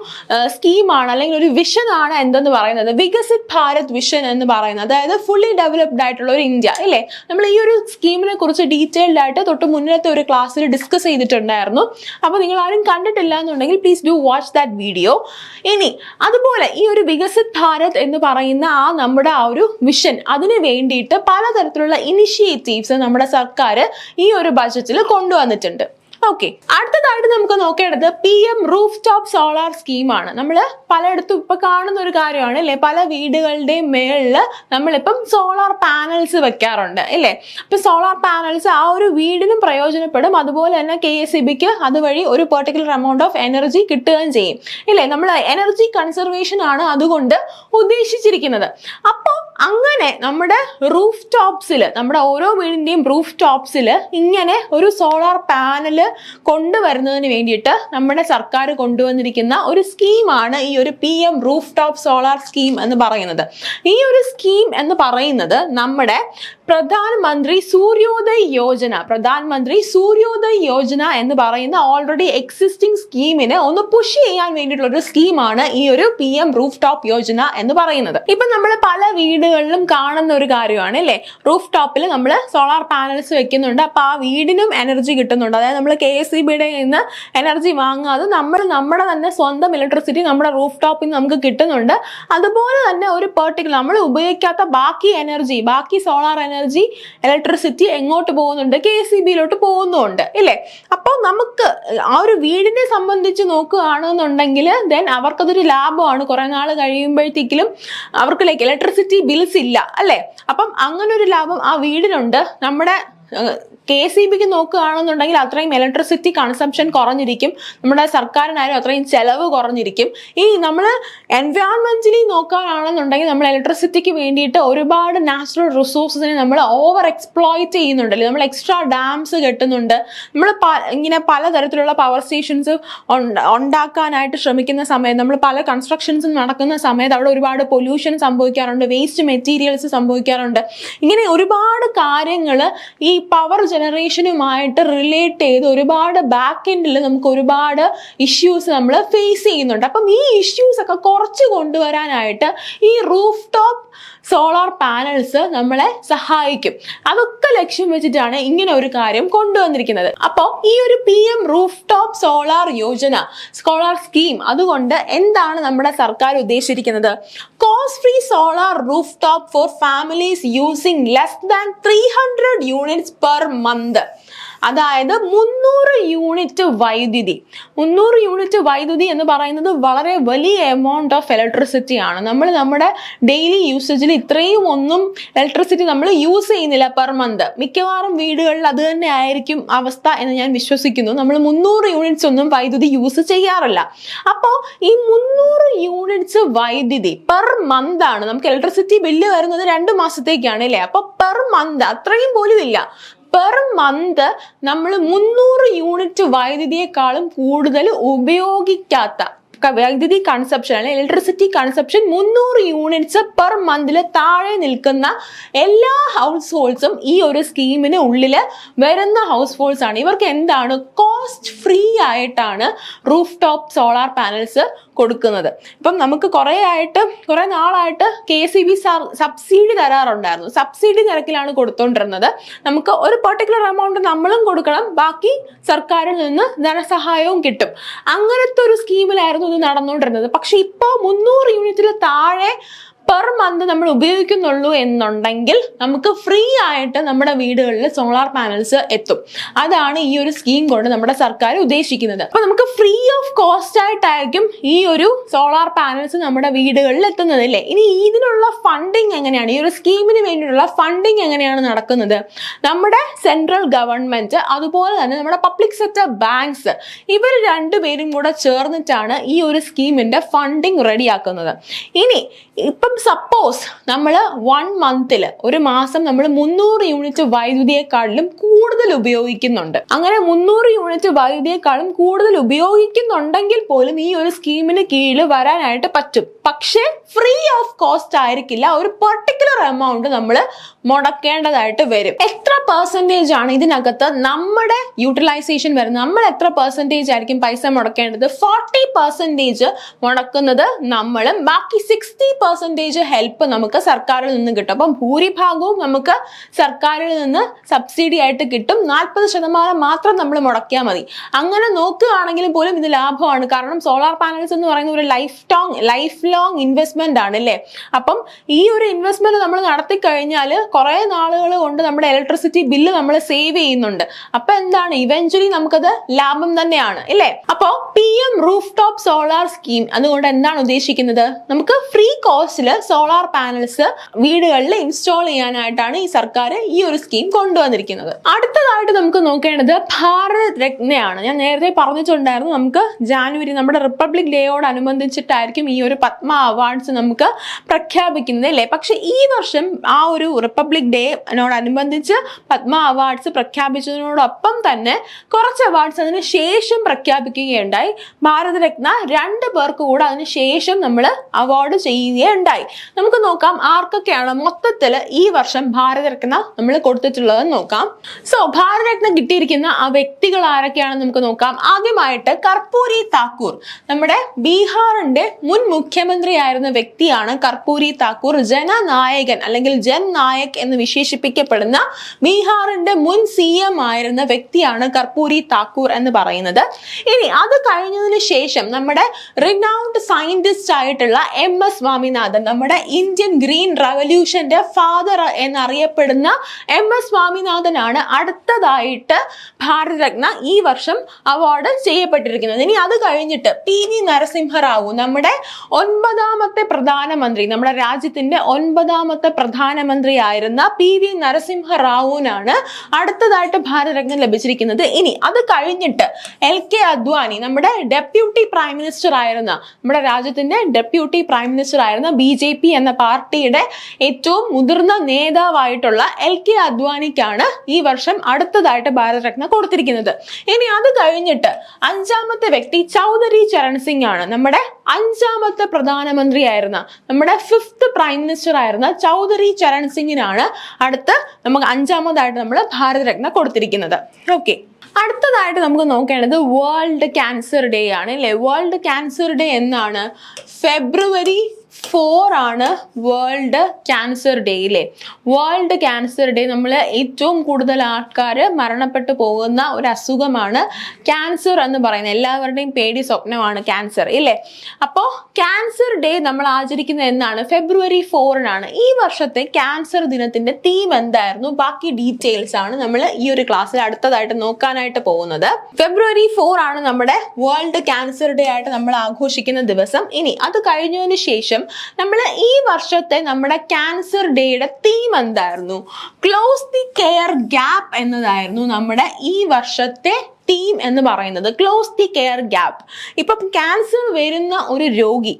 സ്കീമാണ് അല്ലെങ്കിൽ ഒരു വിഷൻ ആണ് എന്തെന്ന് പറയുന്നത്. വികസിത് ഭാരത് വിഷൻ എന്ന് പറയുന്നത് അതായത് ഫുള്ളി ഡെവലപ്ഡ് ആയിട്ടുള്ള ഒരു ഇന്ത്യ അല്ലേ. നമ്മൾ ഈ ഒരു സ്കീമിനെ കുറിച്ച് ഡീറ്റെയിൽഡ് ആയിട്ട് തൊട്ട് മുന്നത്തെ ഒരു ക്ലാസ്സിൽ ഡിസ്കസ് ചെയ്തിട്ടുണ്ടായിരുന്നു. അപ്പോൾ നിങ്ങൾ ആരും കണ്ടിട്ടില്ല എന്നുണ്ടെങ്കിൽ please do watch that video. ഇനി അതുപോലെ ഈ ഒരു വികസിത് ഭാരത് എന്ന് പറയുന്ന നമ്മുടെ ആ ഒരു വിഷൻ, അതിന് വേണ്ടിയിട്ട് പലതരത്തിലുള്ള ഇനിഷ്യേറ്റീവ്സ് നമ്മുടെ സർക്കാർ ഈ ഒരു ബജറ്റിൽ കൊണ്ടുവന്നിട്ടുണ്ട്. ഓക്കെ, അടുത്തതായിട്ട് നമുക്ക് നോക്കേണ്ടത് PM റൂഫ് ടോപ്പ് സോളാർ സ്കീമാണ്. നമ്മൾ പലയിടത്തും ഇപ്പൊ കാണുന്ന ഒരു കാര്യമാണ് അല്ലെ, പല വീടുകളുടെയും മേളില് നമ്മളിപ്പം സോളാർ പാനൽസ് വെക്കാറുണ്ട് അല്ലേ. അപ്പൊ സോളാർ പാനൽസ് ആ ഒരു വീടിനും പ്രയോജനപ്പെടും, അതുപോലെ തന്നെ KSEBക്ക് അതുവഴി ഒരു പെർട്ടിക്കുലർ എമൗണ്ട് ഓഫ് എനർജി കിട്ടുകയും ചെയ്യും ഇല്ലേ. നമ്മൾ എനർജി കൺസർവേഷൻ ആണ് അതുകൊണ്ട് ഉദ്ദേശിച്ചിരിക്കുന്നത്. അപ്പോൾ അങ്ങനെ നമ്മുടെ റൂഫ് ടോപ്സിൽ, നമ്മുടെ ഓരോ വീടിന്റെയും റൂഫ് ടോപ്സിൽ ഇങ്ങനെ ഒരു സോളാർ പാനല് കൊണ്ടുവരുന്നതിന് വേണ്ടിയിട്ട് നമ്മുടെ സർക്കാർ കൊണ്ടുവന്നിരിക്കുന്ന ഒരു സ്കീമാണ് ഈ ഒരു PM roof top solar scheme എന്ന് പറയുന്നത്. ഈ ഒരു സ്കീം എന്ന് പറയുന്നത് നമ്മുടെ പ്രധാനമന്ത്രി സൂര്യോദയ് യോജന എന്ന് പറയുന്ന ഓൾറെഡി എക്സിസ്റ്റിംഗ് സ്കീമിനെ ഒന്ന് പുഷ് ചെയ്യാൻ വേണ്ടിയിട്ടുള്ള ഒരു സ്കീമാണ് ഈ ഒരു PM റൂഫ് ടോപ്പ് യോജന എന്ന് പറയുന്നത്. ഇപ്പൊ നമ്മൾ പല വീടുകളിലും കാണുന്ന ഒരു കാര്യമാണ് അല്ലെ, റൂഫ് ടോപ്പിൽ നമ്മൾ സോളാർ പാനൽസ് വെക്കുന്നുണ്ട്. അപ്പൊ ആ വീടിനും എനർജി കിട്ടുന്നുണ്ട്. അതായത് നമ്മൾ KSEBയുടെ നിന്ന് എനർജി വാങ്ങാതെ നമ്മുടെ തന്നെ സ്വന്തം ഇലക്ട്രിസിറ്റി നമ്മുടെ റൂഫ് ടോപ്പിൽ നിന്ന് നമുക്ക് കിട്ടുന്നുണ്ട്. അതുപോലെ തന്നെ ഒരു പെർട്ടിക്കുലർ നമ്മൾ ഉപയോഗിക്കാത്ത ബാക്കി സോളാർ എനർജി ഇലക്ട്രിസിറ്റി എങ്ങോട്ട് പോകുന്നുണ്ട്? KSEBയിലോട്ട് പോകുന്നുണ്ട് ഇല്ലേ. അപ്പോൾ നമുക്ക് ആ ഒരു വീടിനെ സംബന്ധിച്ച് നോക്കുകയാണെന്നുണ്ടെങ്കിൽ ദെൻ അവർക്കതൊരു ലാഭമാണ്. കുറെ നാൾ കഴിയുമ്പോഴത്തേക്കും അവർക്ക് ഇലക്ട്രിസിറ്റി ബിൽസ് ഇല്ല അല്ലെ. അപ്പം അങ്ങനെ ഒരു ലാഭം ആ വീടിനുണ്ട്. നമ്മുടെ KSEBക്ക് നോക്കുകയാണെന്നുണ്ടെങ്കിൽ അത്രയും ഇലക്ട്രിസിറ്റി കൺസംഷൻ കുറഞ്ഞിരിക്കും, നമ്മുടെ സർക്കാരിനായാലും അത്രയും ചെലവ് കുറഞ്ഞിരിക്കും. ഈ നമ്മൾ എൻവയോൺമെന്റലി നോക്കാനാണെന്നുണ്ടെങ്കിൽ നമ്മൾ ഇലക്ട്രിസിറ്റിക്ക് വേണ്ടിയിട്ട് ഒരുപാട് നാച്ചുറൽ റിസോഴ്സസിനെ നമ്മൾ ഓവർ എക്സ്പ്ലോയിറ്റ് ചെയ്യുന്നുണ്ടല്ലോ. നമ്മൾ എക്സ്ട്രാ ഡാംസ് കെട്ടുന്നുണ്ട്. നമ്മൾ ഇങ്ങനെ പലതരത്തിലുള്ള പവർ സ്റ്റേഷൻസ് ഉണ്ടാക്കാനായിട്ട് ശ്രമിക്കുന്ന സമയത്ത്, നമ്മൾ പല കൺസ്ട്രക്ഷൻസും നടക്കുന്ന സമയത്ത് അവിടെ ഒരുപാട് പൊല്യൂഷൻ സംഭവിക്കാറുണ്ട്, വേസ്റ്റ് മെറ്റീരിയൽസ് സംഭവിക്കാറുണ്ട്. ഇങ്ങനെ ഒരുപാട് കാര്യങ്ങൾ ഈ പവർ ജനറേഷനുമായിട്ട് റിലേറ്റ് ചെയ്ത് ഒരുപാട് ബാക്ക് എൻഡിൽ നമുക്ക് ഒരുപാട് ഇഷ്യൂസ് നമ്മൾ ഫേസ് ചെയ്യുന്നുണ്ട്. അപ്പം ഈ ഇഷ്യൂസ് ഒക്കെ കുറച്ച് കൊണ്ടുവരാനായിട്ട് ഈ റൂഫ് ടോപ്പ് സോളാർ പാനൽസ് നമ്മളെ സഹായിക്കും. അതൊക്കെ ലക്ഷ്യം വെച്ചിട്ടാണ് ഇങ്ങനെ ഒരു കാര്യം കൊണ്ടുവന്നിരിക്കുന്നത്. അപ്പോൾ ഈ ഒരു PM roof top solar scheme അതുകൊണ്ട് എന്താണ് നമ്മുടെ സർക്കാർ ഉദ്ദേശിച്ചിരിക്കുന്നത്? Cost free solar roof top for families using less than 300 units per month. അതായത് 300 യൂണിറ്റ് വൈദ്യുതി. 300 യൂണിറ്റ് വൈദ്യുതി എന്ന് പറയുന്നത് വളരെ വലിയ എമൗണ്ട് ഓഫ് ഇലക്ട്രിസിറ്റി ആണ്. നമ്മൾ നമ്മുടെ ഡെയിലി യൂസേജിൽ ഇത്രയും ഒന്നും ഇലക്ട്രിസിറ്റി നമ്മൾ യൂസ് ചെയ്യുന്നില്ല പെർ മന്ത്. മിക്കവാറും വീടുകളിൽ അത് തന്നെ ആയിരിക്കും അവസ്ഥ എന്ന് ഞാൻ വിശ്വസിക്കുന്നു. നമ്മൾ 300 യൂണിറ്റ്സ് ഒന്നും വൈദ്യുതി യൂസ് ചെയ്യാറില്ല. അപ്പോൾ ഈ 300 യൂണിറ്റ്സ് വൈദ്യുതി പെർ മന്ത് ആണ്. നമുക്ക് ഇലക്ട്രിസിറ്റി ബില്ല് വരുന്നത് 2 മാസത്തേക്കാണ് അല്ലേ. അപ്പൊ പെർ മന്ത് അത്രയും പോലും ഇല്ല. പെർ മന്ത് നമ്മൾ 300 യൂണിറ്റ് വൈദ്യുതിയെക്കാളും കൂടുതൽ ഉപയോഗിക്കാത്ത വൈദ്യുതി കൺസപ്ഷൻ അല്ലെങ്കിൽ ഇലക്ട്രിസിറ്റി കൺസപ്ഷൻ 300 യൂണിറ്റ്സ് പെർ മന്തിൽ താഴെ നിൽക്കുന്ന എല്ലാ ഹൗസ് ഹോൾഡ്സും ഈ ഒരു സ്കീമിന് ഉള്ളിൽ വരുന്ന ഹൗസ് ഹോൾഡ്സ് ആണ്. ഇവർക്ക് എന്താണ് കോസ്റ്റ് ഫ്രീ ആയിട്ടാണ് റൂഫ് ടോപ്പ് സോളാർ പാനൽസ് കൊടുക്കുന്നത്. ഇപ്പം നമുക്ക് കുറെ നാളായിട്ട് KSEB സബ്സിഡി തരാറുണ്ടായിരുന്നു. സബ്സിഡി നിരക്കിലാണ് കൊടുത്തോണ്ടിരുന്നത്. നമുക്ക് ഒരു പെർട്ടിക്കുലർ എമൗണ്ട് നമ്മളും കൊടുക്കണം, ബാക്കി സർക്കാരിൽ നിന്ന് ധനസഹായവും കിട്ടും. അങ്ങനത്തെ ഒരു സ്കീമിലായിരുന്നു ഇത് നടന്നുകൊണ്ടിരുന്നത്. പക്ഷെ ഇപ്പോൾ 300 യൂണിറ്റിൽ താഴെ പെർ മന്ത് നമ്മൾ ഉപയോഗിക്കുന്നുള്ളൂ എന്നുണ്ടെങ്കിൽ നമുക്ക് ഫ്രീ ആയിട്ട് നമ്മുടെ വീടുകളിൽ സോളാർ പാനൽസ് എത്തും. അതാണ് ഈ ഒരു സ്കീം കൊണ്ട് നമ്മുടെ സർക്കാർ ഉദ്ദേശിക്കുന്നത്. അപ്പൊ നമുക്ക് ഫ്രീ ഓഫ് കോസ്റ്റ് ആയിട്ടായിരിക്കും ഈ ഒരു സോളാർ പാനൽസ് നമ്മുടെ വീടുകളിൽ എത്തുന്നത് അല്ലേ. ഇനി ഇതിനുള്ള ഫണ്ടിങ് എങ്ങനെയാണ്, ഈ ഒരു സ്കീമിന് വേണ്ടിയിട്ടുള്ള ഫണ്ടിങ് എങ്ങനെയാണ് നടക്കുന്നത്? നമ്മുടെ സെൻട്രൽ ഗവൺമെന്റ് അതുപോലെ തന്നെ നമ്മുടെ പബ്ലിക് സെക്ടർ ബാങ്ക്സ് ഇവർ രണ്ടുപേരും കൂടെ ചേർന്നിട്ടാണ് ഈ ഒരു സ്കീമിന്റെ ഫണ്ടിങ് റെഡിയാക്കുന്നത്. ഇനി ഇപ്പം സപ്പോസ് നമ്മൾ 1 മന്തിൽ ഒരു മാസം നമ്മൾ 300 യൂണിറ്റ് വൈദ്യുതിയെക്കാളിലും കൂടുതൽ ഉപയോഗിക്കുന്നുണ്ട്. അങ്ങനെ 300 യൂണിറ്റ് വൈദ്യുതിയെക്കാളും കൂടുതൽ ഉപയോഗിക്കുന്നുണ്ടെങ്കിൽ പോലും ഈ ഒരു സ്കീമിന് കീഴിൽ വരാനായിട്ട് പറ്റും. പക്ഷേ ഫ്രീ ഓഫ് കോസ്റ്റ് ആയിരിക്കില്ല. ഒരു പെർട്ടിക്കുലർ എമൗണ്ട് നമ്മൾ മുടക്കേണ്ടതായിട്ട് വരും. എത്ര പെർസെൻറ്റേജ് ആണ് ഇതിനകത്ത് നമ്മുടെ യൂട്ടിലൈസേഷൻ വരുന്നത്? നമ്മൾ എത്ര പെർസെൻറ്റേജ് ആയിരിക്കും പൈസ മുടക്കേണ്ടത്? 40% മുടക്കുന്നത് നമ്മളും, ബാക്കി 60% ഹെൽപ്പ് നമുക്ക് സർക്കാരിൽ നിന്ന് കിട്ടും. അപ്പം ഭൂരിഭാഗവും നമുക്ക് സർക്കാരിൽ നിന്ന് സബ്സിഡി ആയിട്ട് കിട്ടും. 40% മാത്രം നമ്മൾ മുടക്കിയാൽ മതി. അങ്ങനെ നോക്കുകയാണെങ്കിൽ പോലും ഇത് ലാഭമാണ്. കാരണം സോളാർ പാനൽസ് എന്ന് പറയുന്ന ഒരു ലൈഫ് ലോങ് ഇൻവെസ്റ്റ്മെന്റ് ആണ് അല്ലേ. അപ്പം ഈ ഒരു ഇൻവെസ്റ്റ്മെന്റ് നമ്മൾ നടത്തി കഴിഞ്ഞാൽ കുറെ നാളുകൾ കൊണ്ട് നമ്മുടെ ഇലക്ട്രിസിറ്റി ബില്ല് നമ്മൾ സേവ് ചെയ്യുന്നുണ്ട്. അപ്പൊ എന്താണ്, ഇവഞ്ച്വലി നമുക്കത് ലാഭം തന്നെയാണ് അല്ലേ. അപ്പോ PM roof top solar scheme അതുകൊണ്ട് എന്താണ് ഉദ്ദേശിക്കുന്നത്? നമുക്ക് ഫ്രീ കോസ്റ്റില് സോളാർ പാനൽസ് വീടുകളിൽ ഇൻസ്റ്റാൾ ചെയ്യാനായിട്ടാണ് ഈ സർക്കാർ ഈ ഒരു സ്കീം കൊണ്ടുവന്നിരിക്കുന്നത്. അടുത്തതായിട്ട് നമുക്ക് നോക്കേണ്ടത് ഭാരത് രത്നയാണ്. ഞാൻ നേരത്തെ പറഞ്ഞിട്ടുണ്ടായിരുന്നു, നമുക്ക് ജാനുവരി നമ്മുടെ റിപ്പബ്ലിക് ഡേയോടനുബന്ധിച്ചിട്ടായിരിക്കും ഈ ഒരു പത്മ അവാർഡ്സ് നമുക്ക് പ്രഖ്യാപിക്കുന്നത് അല്ലേ. പക്ഷെ ഈ വർഷം ആ ഒരു റിപ്പബ്ലിക് ഡേയോടനുബന്ധിച്ച് പത്മ അവാർഡ്സ് പ്രഖ്യാപിച്ചതിനോടൊപ്പം തന്നെ കുറച്ച് അവാർഡ്സ് അതിന് ശേഷം പ്രഖ്യാപിക്കുകയുണ്ടായി. ഭാരത് രത്ന 2 പേർക്ക് കൂടെ അതിന് ശേഷം നമ്മൾ അവാർഡ് ചെയ്യുകയുണ്ടായി. നമുക്ക് നോക്കാം ആർക്കൊക്കെയാണ് മൊത്തത്തിൽ ഈ വർഷം ഭാരത് രത്ന നമ്മൾ കൊടുത്തിട്ടുള്ളതെന്ന് നോക്കാം. സോ ഭാരത് രത്ന കിട്ടിയിരിക്കുന്ന ആ വ്യക്തികൾ ആരൊക്കെയാണെന്ന് നമുക്ക് നോക്കാം. ആദ്യമായിട്ട് കർപ്പൂരി താക്കൂർ, നമ്മുടെ ബീഹാറിന്റെ മുൻ മുഖ്യമന്ത്രി ആയിരുന്ന വ്യക്തിയാണ് കർപ്പൂരി താക്കൂർ. ജനനായകൻ അല്ലെങ്കിൽ ജൻ നായക് എന്ന് വിശേഷിപ്പിക്കപ്പെടുന്ന ബീഹാറിന്റെ മുൻ CM ആയിരുന്ന വ്യക്തിയാണ് കർപ്പൂരി താക്കൂർ എന്ന് പറയുന്നത്. ഇനി അത് കഴിഞ്ഞതിന് ശേഷം നമ്മുടെ റിനൗണ്ട് സയന്റിസ്റ്റ് ആയിട്ടുള്ള MS സ്വാമിനാഥൻ, നമ്മുടെ ഇന്ത്യൻ ഗ്രീൻ റവല്യൂഷന്റെ ഫാദർ എന്നറിയപ്പെടുന്ന MS സ്വാമിനാഥനാണ് അടുത്തതായിട്ട് ഭാരത് രത്ന ഈ വർഷം അവാർഡ് ചെയ്യപ്പെട്ടിരിക്കുന്നത്. ഇനി അത് കഴിഞ്ഞിട്ട് PV നരസിംഹറാവു, നമ്മുടെ 9ാമത്തെ പ്രധാനമന്ത്രി, നമ്മുടെ രാജ്യത്തിന്റെ 9ാമത്തെ പ്രധാനമന്ത്രി ആയിരുന്ന PV നരസിംഹറാവുവിനാണ് അടുത്തതായിട്ട് ഭാരത് രത്ന ലഭിച്ചിരിക്കുന്നത്. ഇനി അത് കഴിഞ്ഞിട്ട് LK അദ്വാനി, നമ്മുടെ ഡെപ്യൂട്ടി പ്രൈം മിനിസ്റ്റർ ആയിരുന്ന, നമ്മുടെ രാജ്യത്തിന്റെ ഡെപ്യൂട്ടി പ്രൈം മിനിസ്റ്റർ ആയിരുന്ന BJP എന്ന പാർട്ടിയുടെ ഏറ്റവും മുതിർന്ന നേതാവായിട്ടുള്ള LK അദ്വാനിക്കാണ് ഈ വർഷം അടുത്തതായിട്ട് ഭാരത് രത്ന കൊടുത്തിരിക്കുന്നത്. ഇനി അത് കഴിഞ്ഞിട്ട് 5ാമത്തെ വ്യക്തി ചൗധരി ചരൺ സിംഗ് ആണ്. നമ്മുടെ 5ാമത്തെ പ്രധാനമന്ത്രി ആയിരുന്ന, നമ്മുടെ 5th പ്രൈം മിനിസ്റ്റർ ആയിരുന്ന ചൗധരി ചരൺ സിംഗിനാണ് അടുത്ത് നമുക്ക് 5ാമതായിട്ട് നമ്മൾ ഭാരത് രത്ന കൊടുത്തിരിക്കുന്നത്. ഓക്കെ, അടുത്തതായിട്ട് നമുക്ക് നോക്കേണ്ടത് വേൾഡ് ക്യാൻസർ ഡേ ആണ് അല്ലേ. വേൾഡ് ക്യാൻസർ ഡേ എന്നാണ്? ഫെബ്രുവരി 4 ആണ് വേൾഡ് ക്യാൻസർ ഡേ അല്ലേ. വേൾഡ് ക്യാൻസർ ഡേ നമ്മൾ ഏറ്റവും കൂടുതൽ ആൾക്കാർ മരണപ്പെട്ടു പോകുന്ന ഒരു അസുഖമാണ് ക്യാൻസർ എന്ന് പറയുന്നത്. എല്ലാവരുടെയും പേടി സ്വപ്നമാണ് ക്യാൻസർ ഇല്ലേ. അപ്പോൾ ക്യാൻസർ ഡേ നമ്മൾ ആചരിക്കുന്നത് എന്നാണ്? ഫെബ്രുവരി 4 ഈ വർഷത്തെ ക്യാൻസർ ദിനത്തിന്റെ തീം എന്തായിരുന്നു? ബാക്കി ഡീറ്റെയിൽസ് ആണ് നമ്മൾ ഈ ഒരു ക്ലാസ്സിൽ അടുത്തതായിട്ട് നോക്കാനായിട്ട് പോകുന്നത്. ഫെബ്രുവരി 4 ആണ് നമ്മുടെ വേൾഡ് ക്യാൻസർ ഡേ ആയിട്ട് നമ്മൾ ആഘോഷിക്കുന്ന ദിവസം. ഇനി അത് കഴിഞ്ഞതിന് ശേഷം നമ്മൾ ഈ വർഷത്തെ നമ്മുടെ ക്യാൻസർ ഡേയുടെ തീം എന്തായിരുന്നു? ക്ലോസ് ദി കെയർ ഗ്യാപ്പ് എന്നതായിരുന്നു നമ്മുടെ ഈ വർഷത്തെ തീം എന്ന് പറയുന്നത്. Close the care gap. ഇപ്പം ക്യാൻസർ വരുന്ന ഒരു രോഗി,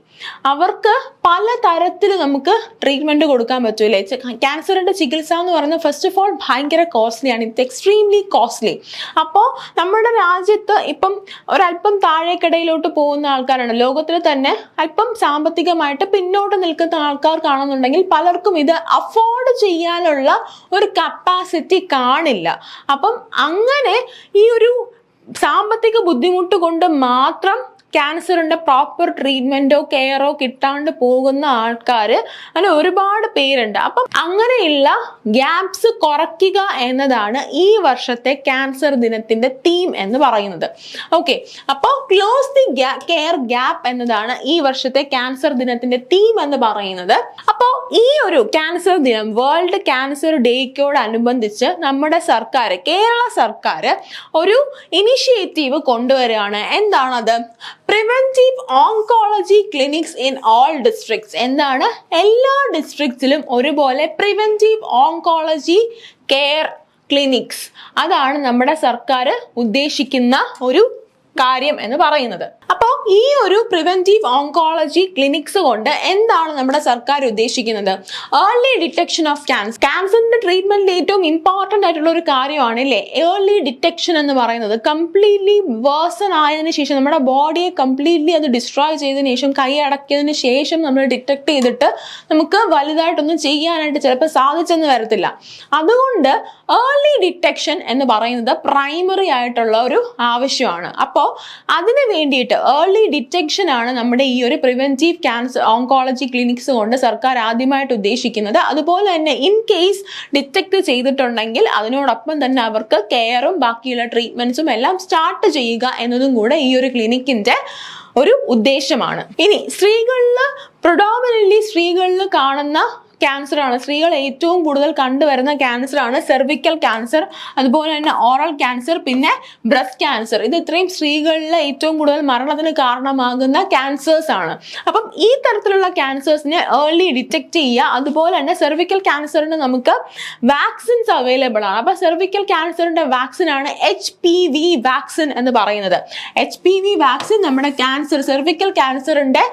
അവർക്ക് പല തരത്തിൽ നമുക്ക് ട്രീറ്റ്മെന്റ് കൊടുക്കാൻ പറ്റൂലേ. ക്യാൻസറിന്റെ ചികിത്സ എന്ന് പറയുന്നത് ഫസ്റ്റ് ഓഫ് ഓൾ ഭയങ്കര കോസ്റ്റ്ലിയാണ്. It's extremely costly. അപ്പോൾ നമ്മുടെ രാജ്യത്ത് ഇപ്പം ഒരല്പം താഴേക്കിടയിലോട്ട് പോകുന്ന ആൾക്കാരാണ്. ലോകത്തിൽ തന്നെ അല്പം സാമ്പത്തികമായിട്ട് പിന്നോട്ട് നിൽക്കുന്ന ആൾക്കാർക്കാണെന്നുണ്ടെങ്കിൽ പലർക്കും ഇത് അഫോർഡ് ചെയ്യാനുള്ള ഒരു കപ്പാസിറ്റി കാണില്ല. അപ്പം അങ്ങനെ ഈ ഒരു സാമ്പത്തിക ബുദ്ധിമുട്ട് കൊണ്ട് മാത്രം ക്യാൻസറിന്റെ പ്രോപ്പർ ട്രീറ്റ്മെന്റോ കെയറോ കിട്ടാണ്ട് പോകുന്ന ആൾക്കാർ അങ്ങനെ ഒരുപാട് പേരുണ്ട്. അപ്പം അങ്ങനെയുള്ള ഗ്യാപ്സ് കുറയ്ക്കുക എന്നതാണ് ഈ വർഷത്തെ ക്യാൻസർ ദിനത്തിന്റെ തീം എന്ന് പറയുന്നത്. ഓക്കെ, അപ്പോൾ ക്ലോസ് ദി കെയർ ഗ്യാപ്പ് എന്നതാണ് ഈ വർഷത്തെ ക്യാൻസർ ദിനത്തിന്റെ തീം എന്ന് പറയുന്നത്. അപ്പോൾ ഈ ഒരു ക്യാൻസർ ദിനം, വേൾഡ് ക്യാൻസർ ഡേയോടനുബന്ധിച്ച് നമ്മുടെ സർക്കാർ, കേരള സർക്കാർ ഒരു ഇനിഷ്യേറ്റീവ് കൊണ്ടുവരികയാണ്. എന്താണത്? Preventive oncology clinics in all districts. എന്താണ്? എല്ലാ ഡിസ്ട്രിക്ട്സിലും ഒരുപോലെ പ്രിവെന്റീവ് ഓങ്കോളജി കെയർ ക്ലിനിക്സ്. അതാണ് നമ്മുടെ സർക്കാർ ഉദ്ദേശിക്കുന്ന ഒരു കാര്യം എന്ന് പറയുന്നത്. അപ്പോൾ ഈ ഒരു പ്രിവെന്റീവ് ഓങ്കോളജി ക്ലിനിക്സ് കൊണ്ട് എന്താണ് നമ്മുടെ സർക്കാർ ഉദ്ദേശിക്കുന്നത്? Early detection of cancer. ക്യാൻസറിന്റെ ട്രീറ്റ്മെന്റിൽ ഏറ്റവും ഇമ്പോർട്ടന്റ് ആയിട്ടുള്ള ഒരു കാര്യമാണ് അല്ലേ ഏർലി ഡിറ്റക്ഷൻ എന്ന് പറയുന്നത്. കംപ്ലീറ്റ്ലി വേഴ്സൺ ആയതിനു ശേഷം, നമ്മുടെ ബോഡിയെ കംപ്ലീറ്റ്ലി അത് ഡിസ്ട്രോയ് ചെയ്തതിനു ശേഷം, കൈ അടക്കിയതിനു ശേഷം നമ്മൾ ഡിറ്റക്ട് ചെയ്തിട്ട് നമുക്ക് വലുതായിട്ടൊന്നും ചെയ്യാനായിട്ട് ചിലപ്പോൾ സാധിച്ചെന്ന് വരത്തില്ല. അതുകൊണ്ട് ഏർലി ഡിറ്റക്ഷൻ എന്ന് പറയുന്നത് പ്രൈമറി ആയിട്ടുള്ള ഒരു ആവശ്യമാണ്. അപ്പോൾ അതിന് വേണ്ടിയിട്ട് ഏർലി ഡിറ്റക്ഷൻ ആണ് നമ്മുടെ ഈ ഒരു പ്രിവെന്റീവ് ക്യാൻസർ ഓങ്കോളജി ക്ലിനിക്സ് കൊണ്ട് സർക്കാർ ആദ്യമായിട്ട് ഉദ്ദേശിക്കുന്നത്. അതുപോലെ തന്നെ ഇൻ കേസ് ഡിറ്റക്ട് ചെയ്തിട്ടുണ്ടെങ്കിൽ അതിനോടൊപ്പം തന്നെ അവർക്ക് കെയറും ബാക്കിയുള്ള ട്രീറ്റ്മെന്റ്സും എല്ലാം സ്റ്റാർട്ട് ചെയ്യുക എന്നതും കൂടെ ഈ ഒരു ക്ലിനിക്കിന്റെ ഒരു ഉദ്ദേശമാണ്. ഇനി സ്ത്രീകളിൽ കാണുന്ന ക്യാൻസർ ആണ്, സ്ത്രീകൾ ഏറ്റവും കൂടുതൽ കണ്ടുവരുന്ന ക്യാൻസർ ആണ് സെർവിക്കൽ ക്യാൻസർ, അതുപോലെ തന്നെ ഓറൽ ക്യാൻസർ, പിന്നെ ബ്രസ്റ്റ് ക്യാൻസർ. ഇത് ഇത്രയും സ്ത്രീകളിൽ ഏറ്റവും കൂടുതൽ മരണത്തിന് കാരണമാകുന്ന ക്യാൻസേഴ്സ് ആണ്. അപ്പം ഈ തരത്തിലുള്ള ക്യാൻസേഴ്സിനെ ഏർലി ഡിറ്റക്ട് ചെയ്യുക. അതുപോലെ തന്നെ സെർവിക്കൽ ക്യാൻസറിന് നമുക്ക് വാക്സിൻസ് അവൈലബിൾ ആണ്. അപ്പൊ സെർവിക്കൽ ക്യാൻസറിന്റെ വാക്സിൻ ആണ് HPV വാക്സിൻ എന്ന് പറയുന്നത്. HPV വാക്സിൻ നമ്മുടെ സെർവിക്കൽ ക്യാൻസറിന്റെ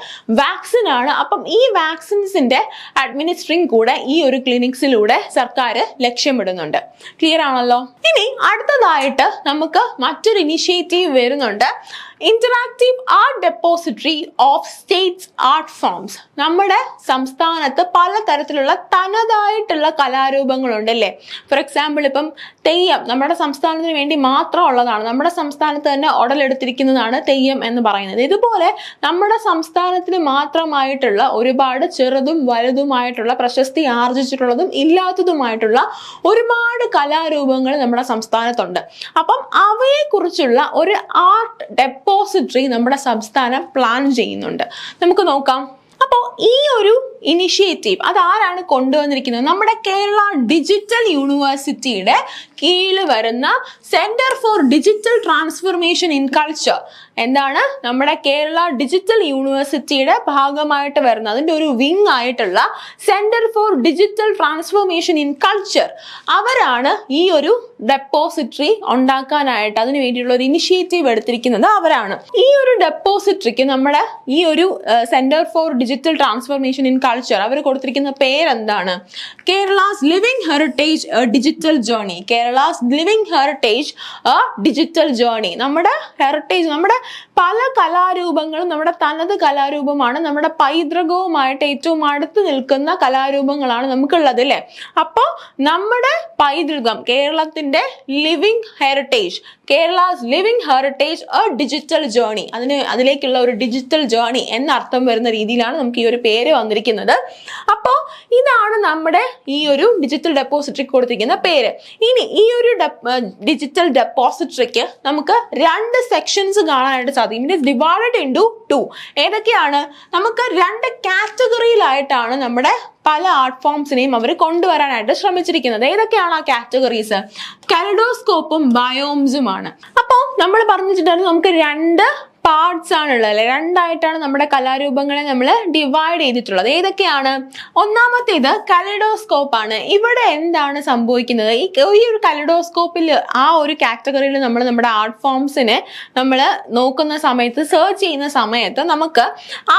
വാക്സിൻ ആണ്. അപ്പം ഈ വാക്സിൻസിന്റെ അഡ്മിനിസ്ട്രേഷൻ കൂടെ ഈ ഒരു ക്ലിനിക്സിലൂടെ സർക്കാർ ലക്ഷ്യമിടുന്നുണ്ട്. ക്ലിയർ ആണല്ലോ? ഇനി അടുത്തതായിട്ട് നമുക്ക് മറ്റൊരു ഇനിഷ്യേറ്റീവ് വരുന്നുണ്ട്. Interactive art depository of States art forms. നമ്മുടെ സംസ്ഥാനത്ത് പലതരത്തിലുള്ള തനതായിട്ടുള്ള കലാരൂപങ്ങളുണ്ട് അല്ലേ? ഫോർ എക്സാമ്പിൾ ഇപ്പം തെയ്യം നമ്മുടെ സംസ്ഥാനത്തിന് വേണ്ടി മാത്രം ഉള്ളതാണ്. നമ്മുടെ സംസ്ഥാനത്ത് തന്നെ ഉടലെടുത്തിരിക്കുന്നതാണ് തെയ്യം എന്ന് പറയുന്നത്. ഇതുപോലെ നമ്മുടെ സംസ്ഥാനത്തിന് മാത്രമായിട്ടുള്ള ഒരുപാട് ചെറുതും വലുതുമായിട്ടുള്ള പ്രശസ്തി ആർജിച്ചിട്ടുള്ളതും ഇല്ലാത്തതുമായിട്ടുള്ള ഒരുപാട് കലാരൂപങ്ങൾ നമ്മുടെ സംസ്ഥാനത്തുണ്ട്. അപ്പം അവയെക്കുറിച്ചുള്ള ഒരു ആർട്ട് ഡെപ്പോസിറ്ററി നമ്മുടെ സംസ്ഥാനം പ്ലാൻ ചെയ്യുന്നുണ്ട്. നമുക്ക് നോക്കാം. അപ്പോൾ ഈ ഒരു ഇനിഷ്യേറ്റീവ് അതാരാണ് കൊണ്ടുവന്നിരിക്കുന്നത്? നമ്മുടെ കേരള ഡിജിറ്റൽ യൂണിവേഴ്സിറ്റിയുടെ കീഴിൽ വരുന്ന centre for digital transformation in culture. എന്താണ്? നമ്മുടെ കേരള ഡിജിറ്റൽ യൂണിവേഴ്സിറ്റിയുടെ ഭാഗമായിട്ട് വരുന്ന അതിൻ്റെ ഒരു വിങ് ആയിട്ടുള്ള centre for digital transformation in culture. അവരാണ് ഈ ഒരു ഡെപ്പോസിറ്ററി ഉണ്ടാക്കാനായിട്ട് അതിനു വേണ്ടിയുള്ള ഒരു ഇനിഷ്യേറ്റീവ് എടുത്തിരിക്കുന്നത് അവരാണ്. ഈ ഒരു ഡെപ്പോസിറ്ററിക്ക് നമ്മുടെ ഈ ഒരു centre for digital transformation in culture അവർ കൊടുത്തിരിക്കുന്ന പേരെന്താണ്? Kerala's living heritage a digital journey. Kerala's living heritage a digital journey. നമ്മുടെ ഹെറിറ്റേജ്, നമ്മുടെ പല കലാരൂപങ്ങളും നമ്മുടെ തനത് കലാരൂപമാണ്. നമ്മുടെ പൈതൃകവുമായിട്ട് ഏറ്റവും അടുത്ത് നിൽക്കുന്ന കലാരൂപങ്ങളാണ് നമുക്കുള്ളത് അല്ലേ? അപ്പോൾ നമ്മുടെ പൈതൃകം, കേരളത്തിന്റെ living heritage, Kerala's living heritage a digital journey, അതിലേക്കുള്ള ഒരു ഡിജിറ്റൽ ജേർണി എന്നർത്ഥം വരുന്ന രീതിയിലാണ് നമുക്ക് ഈ ഒരു പേര് വന്നിരിക്കുന്നത്. അപ്പോൾ ഇതാണ് നമ്മുടെ ഈ ഒരു ഡിജിറ്റൽ ഡെപ്പോസിറ്ററിക്ക് കൊടുത്തിരിക്കുന്ന പേര്. ഇനി ഈ ഒരു ഡിജിറ്റൽ ഡെപ്പോസിറ്ററിക്ക് നമുക്ക് 2 സെക്ഷൻസ് കാണാനായിട്ട് സാധിക്കും. It is divided into 2. ഏതൊക്കെയാണ്? നമുക്ക് 2 കാറ്റഗറിയിലായിട്ടാണ് നമ്മുടെ പല ആർട്ട് ഫോംസിനെയും അവർ കൊണ്ടുവരാനായിട്ട് ശ്രമിച്ചിരിക്കുന്നത്. ഏതൊക്കെയാണ് ആ കാറ്റഗറീസ്? കലഡോസ്കോപ്പും ബയോംസുമാണ്. അപ്പോൾ നമ്മൾ പറഞ്ഞിട്ടുണ്ടായിരുന്നു നമുക്ക് 2 പാർട്സ് ആണുള്ളത് അല്ലെ? 2 ആയിട്ടാണ് നമ്മുടെ കലാരൂപങ്ങളെ നമ്മൾ ഡിവൈഡ് ചെയ്തിട്ടുള്ളത്. ഏതൊക്കെയാണ്? ഒന്നാമത്തേത് കലഡോസ്കോപ്പ് ആണ്. ഇവിടെ എന്താണ് സംഭവിക്കുന്നത്? ഈ ഒരു കലഡോസ്കോപ്പിൽ ആ ഒരു കാറ്റഗറിയിൽ നമ്മൾ നമ്മുടെ ആർട്ട് ഫോംസിനെ നമ്മൾ നോക്കുന്ന സമയത്ത്, സെർച്ച് ചെയ്യുന്ന സമയത്ത് നമുക്ക്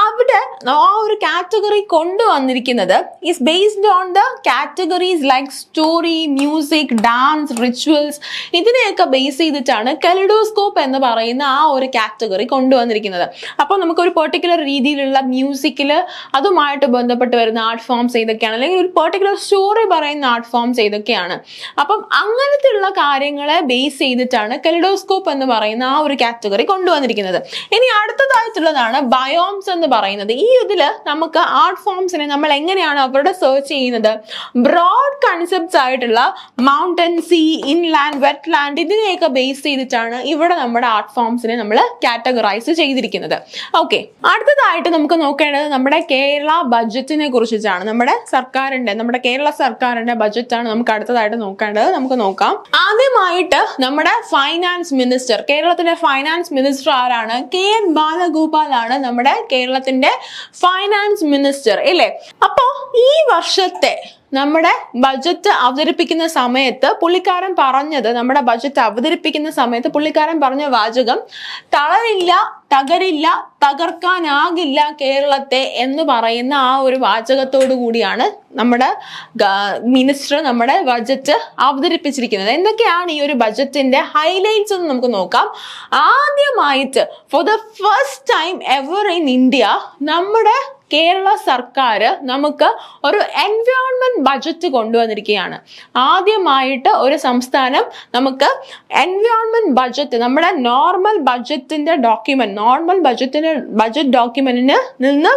അവിടെ ആ ഒരു കാറ്റഗറി കൊണ്ടുവന്നിരിക്കുന്നത് is based on the categories like story, music, dance, rituals. ഇതിനെയൊക്കെ ബേസ് ചെയ്തിട്ടാണ് കലഡോസ്കോപ്പ് എന്ന് പറയുന്ന ആ ഒരു കാറ്റഗറി കൊണ്ടുവന്നിരിക്കുന്നത്. അപ്പോൾ നമുക്ക് ഒരു പെർട്ടിക്കുലർ രീതിയിലുള്ള മ്യൂസിക്കിൽ അതുമായിട്ട് ബന്ധപ്പെട്ട് വരുന്ന ആർട്ട് ഫോംസ് ഏതൊക്കെയാണ്, അല്ലെങ്കിൽ ഒരു പെർട്ടിക്കുലർ സ്റ്റോറി പറയുന്ന ആർട്ട് ഫോംസ് ഏതൊക്കെയാണ്. അപ്പം അങ്ങനത്തെയുള്ള കാര്യങ്ങളെ ബേസ് ചെയ്തിട്ടാണ് കെലിഡോസ്കോപ്പ് എന്ന് പറയുന്ന ആ ഒരു കാറ്റഗറി കൊണ്ടുവന്നിരിക്കുന്നത്. ഇനി അടുത്തതായിട്ടുള്ളതാണ് ബയോംസ് എന്ന് പറയുന്നത്. ഈ ഇതില് നമുക്ക് ആർട്ട് ഫോംസിനെ നമ്മൾ എങ്ങനെയാണ് അവരുടെ സെർച്ച് ചെയ്യുന്നത്, ബ്രോഡ് കൺസെപ്റ്റ്സ് ആയിട്ടുള്ള മൗണ്ടൻ, സീ, ഇൻലാൻഡ്, വെറ്റ്ലാൻഡ് ഇതിനെയൊക്കെ ബേസ് ചെയ്തിട്ടാണ് ഇവിടെ നമ്മുടെ ആർട്ട് ഫോംസിനെ നമ്മൾ കാറ്റഗറൈസ് ചെയ്തിരിക്കുന്നത്. ഓക്കെ, അടുത്തതായിട്ട് നമുക്ക് നോക്കേണ്ടത് നമ്മുടെ കേരള ബഡ്ജറ്റിനെ കുറിച്ചിട്ടാണ്. നമ്മുടെ കേരള സർക്കാരിന്റെ ബഡ്ജറ്റാണ് നമുക്ക് അടുത്തതായിട്ട് നോക്കേണ്ടത്. നമുക്ക് നോക്കാം. ആദ്യമായിട്ട് നമ്മുടെ ഫൈനാൻസ് മിനിസ്റ്റർ, കേരളത്തിന്റെ ഫൈനാൻസ് മിനിസ്റ്റർ ആരാണ്? KN ബാലഗോപാലാണ് നമ്മുടെ കേരളത്തിന്റെ ഫൈനാൻസ് മിനിസ്റ്റർ അല്ലേ. അപ്പോ ഈ വർഷത്തെ നമ്മുടെ ബഡ്ജറ്റ് അവതരിപ്പിക്കുന്ന സമയത്ത് പുള്ളിക്കാരൻ പറഞ്ഞ വാചകം തളരില്ല, തകരില്ല, തകർക്കാനാകില്ല കേരളത്തെ എന്ന് പറയുന്ന ആ ഒരു വാചകത്തോടു കൂടിയാണ് നമ്മുടെ മിനിസ്റ്റർ നമ്മുടെ ബഡ്ജറ്റ് അവതരിപ്പിച്ചിരിക്കുന്നത്. എന്തൊക്കെയാണ് ഈ ഒരു ബഡ്ജറ്റിന്റെ ഹൈലൈറ്റ്സ് എന്ന് നമുക്ക് നോക്കാം. ആദ്യമായിട്ട് for the first time ever in India നമ്മുടെ കേരള സർക്കാർ നമുക്ക് ഒരു എൻവയോൺമെന്റ് ബഡ്ജറ്റ് കൊണ്ടുവന്നിരിക്കുകയാണ്. ആദ്യമായിട്ട് ഒരു സംസ്ഥാനം നമുക്ക് എൻവയോൺമെന്റ് ബഡ്ജറ്റ്, നമ്മുടെ ബഡ്ജറ്റ് ഡോക്യുമെന്റിന് നിന്ന്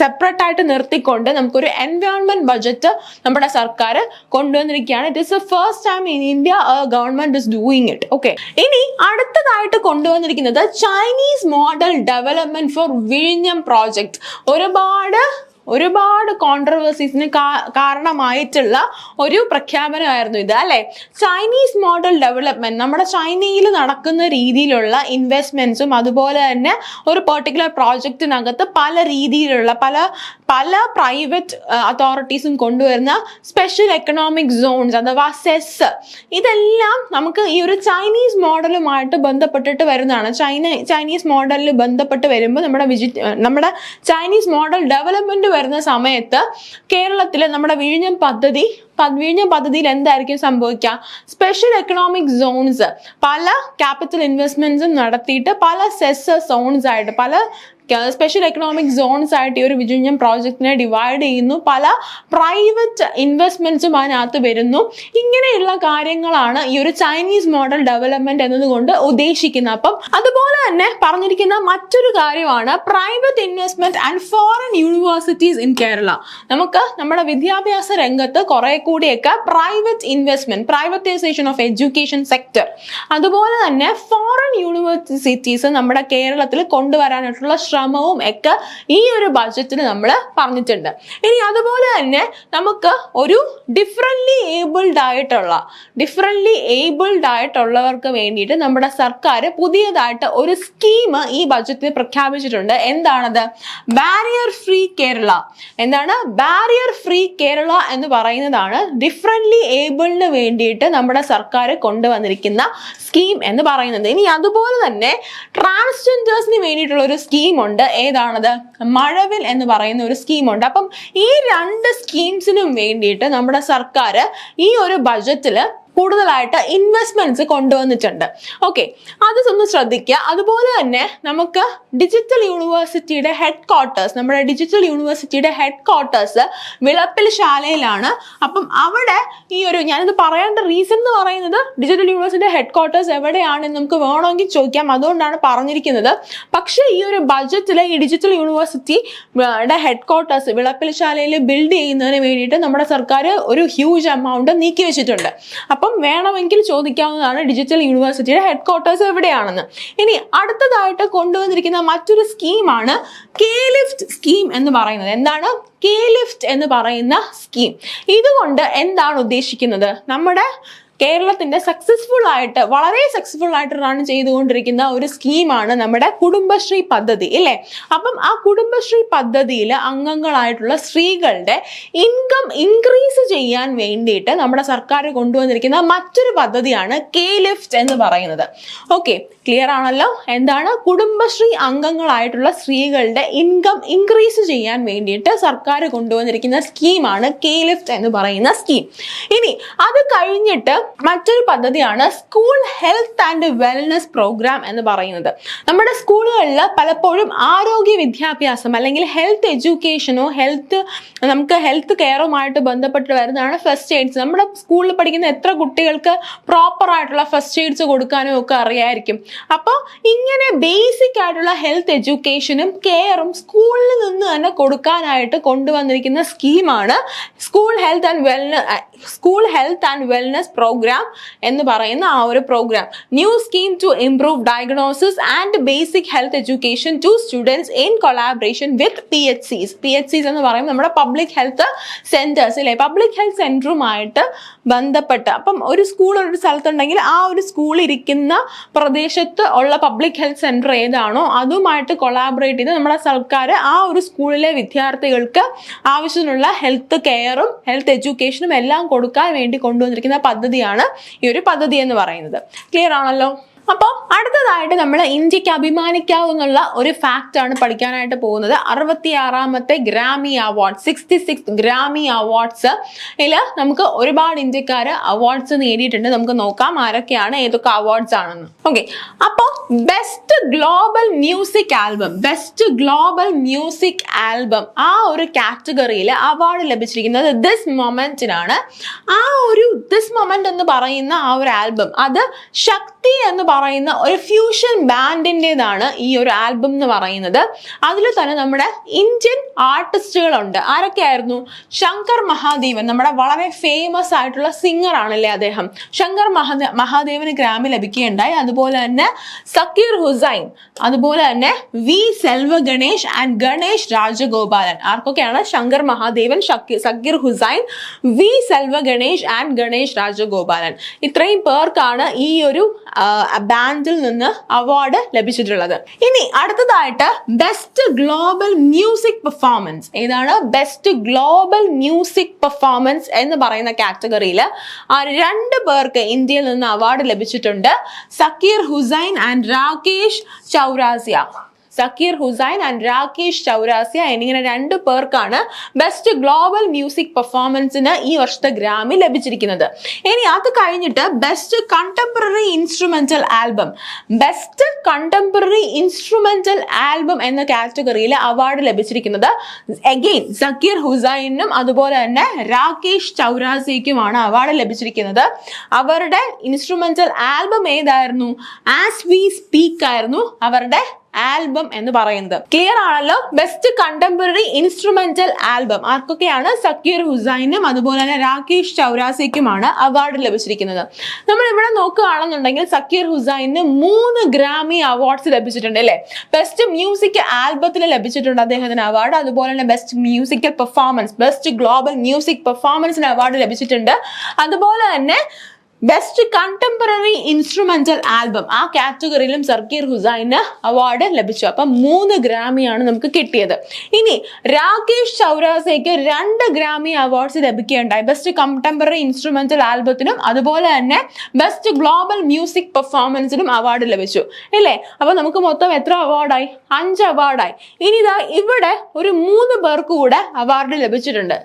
സെപ്പറേറ്റ് ആയിട്ട് നിർത്തിക്കൊണ്ട് നമുക്കൊരു എൻവയോൺമെന്റ് ബഡ്ജറ്റ് നമ്മുടെ സർക്കാർ കൊണ്ടുവന്നിരിക്കുകയാണ്. It is the first time in India government is doing it. Okay, ഇനി അടുത്തതായിട്ട് കൊണ്ടുവന്നിരിക്കുന്നത് ചൈനീസ് മോഡൽ ഡെവലപ്മെന്റ് ഫോർ വിഴിഞ്ഞം പ്രോജക്ട്. ഒരുപാട് കോൺട്രവേഴ്സീസിന് കാരണമായിട്ടുള്ള ഒരു പ്രഖ്യാപനമായിരുന്നു ഇത് അല്ലെ. ചൈനീസ് മോഡൽ ഡെവലപ്മെന്റ്, നമ്മുടെ ചൈനയിൽ നടക്കുന്ന രീതിയിലുള്ള ഇൻവെസ്റ്റ്മെന്റ്സും അതുപോലെ തന്നെ ഒരു പെർട്ടിക്കുലർ പ്രോജക്റ്റിനകത്ത് പല രീതിയിലുള്ള പല പ്രൈവറ്റ് അതോറിറ്റീസും കൊണ്ടുവരുന്ന സ്പെഷ്യൽ എക്കണോമിക് സോൺസ് അഥവാ സെസ്, ഇതെല്ലാം നമുക്ക് ഈ ഒരു ചൈനീസ് മോഡലുമായിട്ട് ബന്ധപ്പെട്ടിട്ട് വരുന്നതാണ്. ചൈനീസ് മോഡലിൽ ബന്ധപ്പെട്ട് വരുമ്പോൾ നമ്മുടെ ചൈനീസ് മോഡൽ ഡെവലപ്മെന്റ് വരുന്ന സമയത്ത് കേരളത്തിലെ നമ്മുടെ വിഴിഞ്ഞം പദ്ധതിയിൽ എന്തായിരിക്കും സംഭവിക്കുക? സ്പെഷ്യൽ എക്കണോമിക് സോൺസ്, പല ക്യാപിറ്റൽ ഇൻവെസ്റ്റ്മെന്റ്സും നടത്തിയിട്ട് പല സെസ് സോൺസ് ആയിട്ട്, പല സ്പെഷ്യൽ എക്കണോമിക് സോൺസ് ആയിട്ട് ഈ ഒരു വിഴിഞ്ഞം പ്രോജക്റ്റിനെ ഡിവൈഡ് ചെയ്യുന്നു. പല പ്രൈവറ്റ് ഇൻവെസ്റ്റ്മെന്റ്സും അതിനകത്ത് വരുന്നു. ഇങ്ങനെയുള്ള കാര്യങ്ങളാണ് ഈ ഒരു ചൈനീസ് മോഡൽ ഡെവലപ്മെന്റ് എന്നതുകൊണ്ട് ഉദ്ദേശിക്കുന്നത്. അപ്പം അതുപോലെ തന്നെ പറഞ്ഞിരിക്കുന്ന മറ്റൊരു കാര്യമാണ് private investment and foreign universities in Kerala. നമുക്ക് നമ്മുടെ വിദ്യാഭ്യാസ രംഗത്ത് കുറെ കൂടിയൊക്കെ private investment, privatisation of education sector, അതുപോലെ തന്നെ ഫോറിൻ യൂണിവേഴ്സിറ്റീസ് നമ്മുടെ കേരളത്തിൽ കൊണ്ടുവരാനായിട്ടുള്ള ശ്രമവും ഒക്കെ ഈ ഒരു ബഡ്ജറ്റിൽ നമ്മൾ പറഞ്ഞിട്ടുണ്ട്. ഇനി അതുപോലെ തന്നെ നമുക്ക് ഒരു ഡിഫറൻറ്റ്ലി ഏബിൾഡ് ആയിട്ടുള്ളവർക്ക് വേണ്ടിയിട്ട് നമ്മുടെ സർക്കാർ പുതിയതായിട്ട് ഒരു സ്കീം ഈ ബഡ്ജറ്റിൽ പ്രഖ്യാപിച്ചിട്ടുണ്ട്. എന്താണത്? Barrier free Kerala. എന്താണ് ബാരിയർ ഫ്രീ കേരള എന്ന് പറയുന്നതാണ് ഡിഫറൻറ്റ്ലി ഏബിളിന് വേണ്ടിയിട്ട് നമ്മുടെ സർക്കാർ കൊണ്ടുവന്നിരിക്കുന്ന സ്കീം എന്ന് പറയുന്നത്. ഇനി അതുപോലെ തന്നെ ട്രാൻസ്ജെൻഡേഴ്സിന് വേണ്ടിയിട്ടുള്ള ഒരു സ്കീം ഉണ്ട്. ഏതാണത്? മഴവിൽ എന്ന് പറയുന്ന ഒരു സ്കീമുണ്ട്. അപ്പം ഈ രണ്ട് സ്കീംസിനും വേണ്ടിയിട്ട് നമ്മുടെ സർക്കാർ ഈ ഒരു ബഡ്ജറ്റില് കൂടുതലായിട്ട് ഇൻവെസ്റ്റ്മെന്റ്സ് കൊണ്ടുവന്നിട്ടുണ്ട്. ഓക്കെ, അത് ഒന്ന് ശ്രദ്ധിക്കുക. അതുപോലെ തന്നെ നമുക്ക് ഡിജിറ്റൽ യൂണിവേഴ്സിറ്റിയുടെ ഹെഡ് ക്വാർട്ടേഴ്സ് വിളപ്പിൽ ശാലയിലാണ്. അപ്പം അവിടെ ഈ ഒരു ഞാനിത് പറയേണ്ട റീസൺ എന്ന് പറയുന്നത് ഡിജിറ്റൽ യൂണിവേഴ്സിറ്റിയുടെ ഹെഡ് ക്വാർട്ടേഴ്സ് എവിടെയാണെന്ന് നമുക്ക് വേണമെങ്കിൽ ചോദിക്കാം, അതുകൊണ്ടാണ് പറഞ്ഞിരിക്കുന്നത്. പക്ഷേ ഈ ഒരു ബഡ്ജറ്റിലെ ഈ ഡിജിറ്റൽ യൂണിവേഴ്സിറ്റിയുടെ ഹെഡ് ക്വാർട്ടേഴ്സ് വിളപ്പിൽ ശാലയിൽ ബിൽഡ് ചെയ്യുന്നതിന് വേണ്ടിയിട്ട് നമ്മുടെ സർക്കാർ ഒരു ഹ്യൂജ് എമൗണ്ട് നീക്കി വെച്ചിട്ടുണ്ട്. അപ്പം വേണമെങ്കിൽ ചോദിക്കാവുന്നതാണ് ഡിജിറ്റൽ യൂണിവേഴ്സിറ്റിയുടെ ഹെഡ് ക്വാർട്ടേഴ്സ് എവിടെയാണെന്ന്. ഇനി അടുത്തതായിട്ട് കൊണ്ടുവന്നിരിക്കുന്ന മറ്റൊരു സ്കീമാണ് K-Lift സ്കീം എന്ന് പറയുന്നത്. എന്താണ് K-Lift എന്ന് പറയുന്ന സ്കീം? ഇതുകൊണ്ട് എന്താണ് ഉദ്ദേശിക്കുന്നത്? നമ്മുടെ കേരളത്തിന്റെ വളരെ സക്സസ്ഫുൾ ആയിട്ട് റൺ ചെയ്തുകൊണ്ടിരിക്കുന്ന ഒരു സ്കീമാണ് നമ്മുടെ കുടുംബശ്രീ പദ്ധതി അല്ലേ. അപ്പം ആ കുടുംബശ്രീ പദ്ധതിയിൽ അംഗങ്ങളായിട്ടുള്ള സ്ത്രീകളുടെ ഇൻകം ഇൻക്രീസ് ചെയ്യാൻ വേണ്ടിയിട്ട് നമ്മുടെ സർക്കാർ കൊണ്ടുവന്നിരിക്കുന്ന മറ്റൊരു പദ്ധതിയാണ് K-Lift എന്ന് പറയുന്നത്. ഓക്കെ, ക്ലിയർ ആണല്ലോ? എന്താണ്? കുടുംബശ്രീ അംഗങ്ങളായിട്ടുള്ള സ്ത്രീകളുടെ ഇൻകം ഇൻക്രീസ് ചെയ്യാൻ വേണ്ടിയിട്ട് സർക്കാർ കൊണ്ടുവന്നിരിക്കുന്ന സ്കീമാണ് K-Lift എന്ന് പറയുന്ന സ്കീം. ഇനി അത് കഴിഞ്ഞിട്ട് മറ്റൊരു പദ്ധതിയാണ് school health and wellness program എന്ന് പറയുന്നത്. നമ്മുടെ സ്കൂളുകളിൽ പലപ്പോഴും ആരോഗ്യ വിദ്യാഭ്യാസം അല്ലെങ്കിൽ ഹെൽത്ത് എഡ്യൂക്കേഷനോ നമുക്ക് ഹെൽത്ത് കെയറുമായിട്ട് ബന്ധപ്പെട്ട് വരുന്നതാണ് ഫസ്റ്റ് എയ്ഡ്സ്. നമ്മുടെ സ്കൂളിൽ പഠിക്കുന്ന എത്ര കുട്ടികൾക്ക് പ്രോപ്പർ ആയിട്ടുള്ള ഫസ്റ്റ് എയ്ഡ്സ് കൊടുക്കാനും ഒക്കെ അറിയായിരിക്കും. അപ്പോൾ ഇങ്ങനെ ബേസിക് ആയിട്ടുള്ള ഹെൽത്ത് എഡ്യൂക്കേഷനും കെയറും സ്കൂളിൽ നിന്ന് തന്നെ കൊടുക്കാനായിട്ട് കൊണ്ടുവന്നിരിക്കുന്ന സ്കീമാണ് school health and wellness program എന്ന് പറയുന്ന ആ ഒരു program. New scheme to improve diagnosis and basic health education to students in collaboration with PHCs എന്ന് പറയുമ്പോൾ നമ്മുടെ പബ്ലിക് ഹെൽത്ത് സെന്റേഴ്സ് അല്ലെ, പബ്ലിക് ഹെൽത്ത് സെന്ററുമായിട്ട് ബന്ധപ്പെട്ട്. അപ്പം ഒരു സ്കൂൾ ഒരു സ്ഥലത്തുണ്ടെങ്കിൽ ആ ഒരു സ്കൂൾ ഇരിക്കുന്ന പ്രദേശത്ത് ഉള്ള പബ്ലിക് ഹെൽത്ത് സെന്റർ ഏതാണോ അതുമായിട്ട് കൊളാബറേറ്റ് ചെയ്ത് നമ്മുടെ സർക്കാർ ആ ഒരു സ്കൂളിലെ വിദ്യാർത്ഥികൾക്ക് ആവശ്യത്തിനുള്ള ഹെൽത്ത് കെയറും ഹെൽത്ത് എഡ്യൂക്കേഷനും എല്ലാം കൊടുക്കാൻ വേണ്ടി കൊണ്ടുവന്നിരിക്കുന്ന പദ്ധതിയാണ് ഈ ഒരു പദ്ധതി എന്ന് പറയുന്നത്. ക്ലിയർ ആണല്ലോ? അപ്പോൾ അടുത്തതായിട്ട് നമ്മൾ ഇന്ത്യക്ക് അഭിമാനിക്കാവുന്ന ഒരു ഫാക്റ്റ് ആണ് പഠിക്കാനായിട്ട് പോകുന്നത്. 66ാമത്തെ Grammy award, 66th Grammy awards നമുക്ക് ഒരുപാട് ഇന്ത്യക്കാർ അവാർഡ്സ് നേടിയിട്ടുണ്ട്. നമുക്ക് നോക്കാം ആരൊക്കെയാണ്, ഏതൊക്കെ അവാർഡ്സ് ആണെന്ന്. ഓക്കെ, അപ്പോൾ ബെസ്റ്റ് ഗ്ലോബൽ മ്യൂസിക് ആൽബം ആ ഒരു കാറ്റഗറിയിൽ അവാർഡ് ലഭിച്ചിരിക്കുന്നത് ദിസ് മൊമെന്റിനാണ്. ആ ഒരു ദിസ് മൊമെന്റ് എന്ന് പറയുന്ന ആ ഒരു ആൽബം അത് ശക്തി എന്ന് പറയുന്ന ഒരു ഫ്യൂഷൻ ബാൻഡിൻ്റെതാണ് ഈ ഒരു ആൽബം എന്ന് പറയുന്നത്. അതിൽ തന്നെ നമ്മുടെ ഇന്ത്യൻ ആർട്ടിസ്റ്റുകളുണ്ട്. ആരൊക്കെയായിരുന്നു? ശങ്കർ മഹാദേവൻ, നമ്മുടെ വളരെ ഫേമസ് ആയിട്ടുള്ള സിംഗർ ആണല്ലേ അദ്ദേഹം. ശങ്കർ മഹാദേവന് ഗ്രാമി ലഭിക്കുകയുണ്ടായി. അതുപോലെ തന്നെ സക്കീർ ഹുസൈൻ, അതുപോലെ തന്നെ വി സെൽവ ഗണേഷ് ആൻഡ് ഗണേഷ് രാജഗോപാലൻ. ആർക്കൊക്കെയാണ്? Shankar Mahadevan, Zakir Hussain, V Selva Ganesh and Ganesh Rajagopalan. ഇത്രയും പേർക്കാണ് ഈ ഒരു ബാൻഡിൽ നിന്ന് അവാർഡ് ലഭിച്ചിട്ടുള്ളത്. ഇനി അടുത്തതായിട്ട് ബെസ്റ്റ് ഗ്ലോബൽ മ്യൂസിക് പെർഫോമൻസ് ഏതാണ്? ബെസ്റ്റ് ഗ്ലോബൽ മ്യൂസിക് പെർഫോമൻസ് എന്ന് പറയുന്ന കാറ്റഗറിയിൽ 2 പേർക്ക് ഇന്ത്യയിൽ നിന്ന് അവാർഡ് ലഭിച്ചിട്ടുണ്ട്. സക്കീർ ഹുസൈൻ ആൻഡ് രാകേഷ് ചൗരാസിയ എന്നിങ്ങനെ 2 പേർക്കാണ് ബെസ്റ്റ് ഗ്ലോബൽ മ്യൂസിക് പെർഫോമൻസിന് ഈ വർഷത്തെ ഗ്രാമി ലഭിച്ചിരിക്കുന്നത്. ഇനി അത് കഴിഞ്ഞിട്ട് ബെസ്റ്റ് കണ്ടംപററി ഇൻസ്ട്രുമെന്റൽ ആൽബം എന്ന കാറ്റഗറിയിൽ അവാർഡ് ലഭിച്ചിരിക്കുന്നത് അഗെയിൻ സക്കീർ ഹുസൈനും അതുപോലെ തന്നെ രാകേഷ് ചൗരാസിയയ്ക്കുമാണ് അവാർഡ് ലഭിച്ചിരിക്കുന്നത്. അവരുടെ ഇൻസ്ട്രുമെന്റൽ ആൽബം ഏതായിരുന്നു? ആസ് വി സ്പീക്ക് ആയിരുന്നു അവരുടെ ആൽബം എന്ന് പറയുന്നത്. ക്ലിയർ ആണല്ലോ? ബെസ്റ്റ് കണ്ടംപററി ഇൻസ്ട്രുമെന്റൽ ആൽബം ആർക്കൊക്കെയാണ്? സക്കീർ ഹുസൈനും അതുപോലെ തന്നെ രാകേഷ് ചൗരാസിയയ്ക്കുമാണ് അവാർഡ് ലഭിച്ചിരിക്കുന്നത്. നമ്മൾ ഇവിടെ നോക്കുകയാണെന്നുണ്ടെങ്കിൽ സക്കീർ ഹുസൈന് 3 ഗ്രാമി അവാർഡ്സ് ലഭിച്ചിട്ടുണ്ട് അല്ലെ. ബെസ്റ്റ് മ്യൂസിക് ആൽബത്തിൽ ലഭിച്ചിട്ടുണ്ട് അദ്ദേഹത്തിന് അവാർഡ്. അതുപോലെ തന്നെ best musical performance, best global music പെർഫോമൻസിന് അവാർഡ് ലഭിച്ചിട്ടുണ്ട്. അതുപോലെ തന്നെ ബെസ്റ്റ് കണ്ടംപററി ഇൻസ്ട്രുമെന്റൽ ആൽബം ആ കാറ്റഗറിയിലും സക്കീർ ഹുസൈന് അവാർഡ് ലഭിച്ചു. അപ്പം 3 ഗ്രാമിയാണ് നമുക്ക് കിട്ടിയത്. ഇനി രാകേഷ് ചൗരാസിയയ്ക്ക് 2 ഗ്രാമി അവാർഡ്സ് ലഭിക്കുകയുണ്ടായി. ബെസ്റ്റ് കണ്ടംപററി ഇൻസ്ട്രുമെന്റൽ ആൽബത്തിനും അതുപോലെ തന്നെ ബെസ്റ്റ് ഗ്ലോബൽ മ്യൂസിക് പെർഫോമൻസിനും അവാർഡ് ലഭിച്ചു ഇല്ലേ. അപ്പൊ നമുക്ക് മൊത്തം എത്ര അവാർഡായി? 5 അവാർഡായി. ഇനി ഇതാ ഇവിടെ ഒരു 3 പേർക്ക് കൂടെ അവാർഡ് ലഭിച്ചിട്ടുണ്ട്.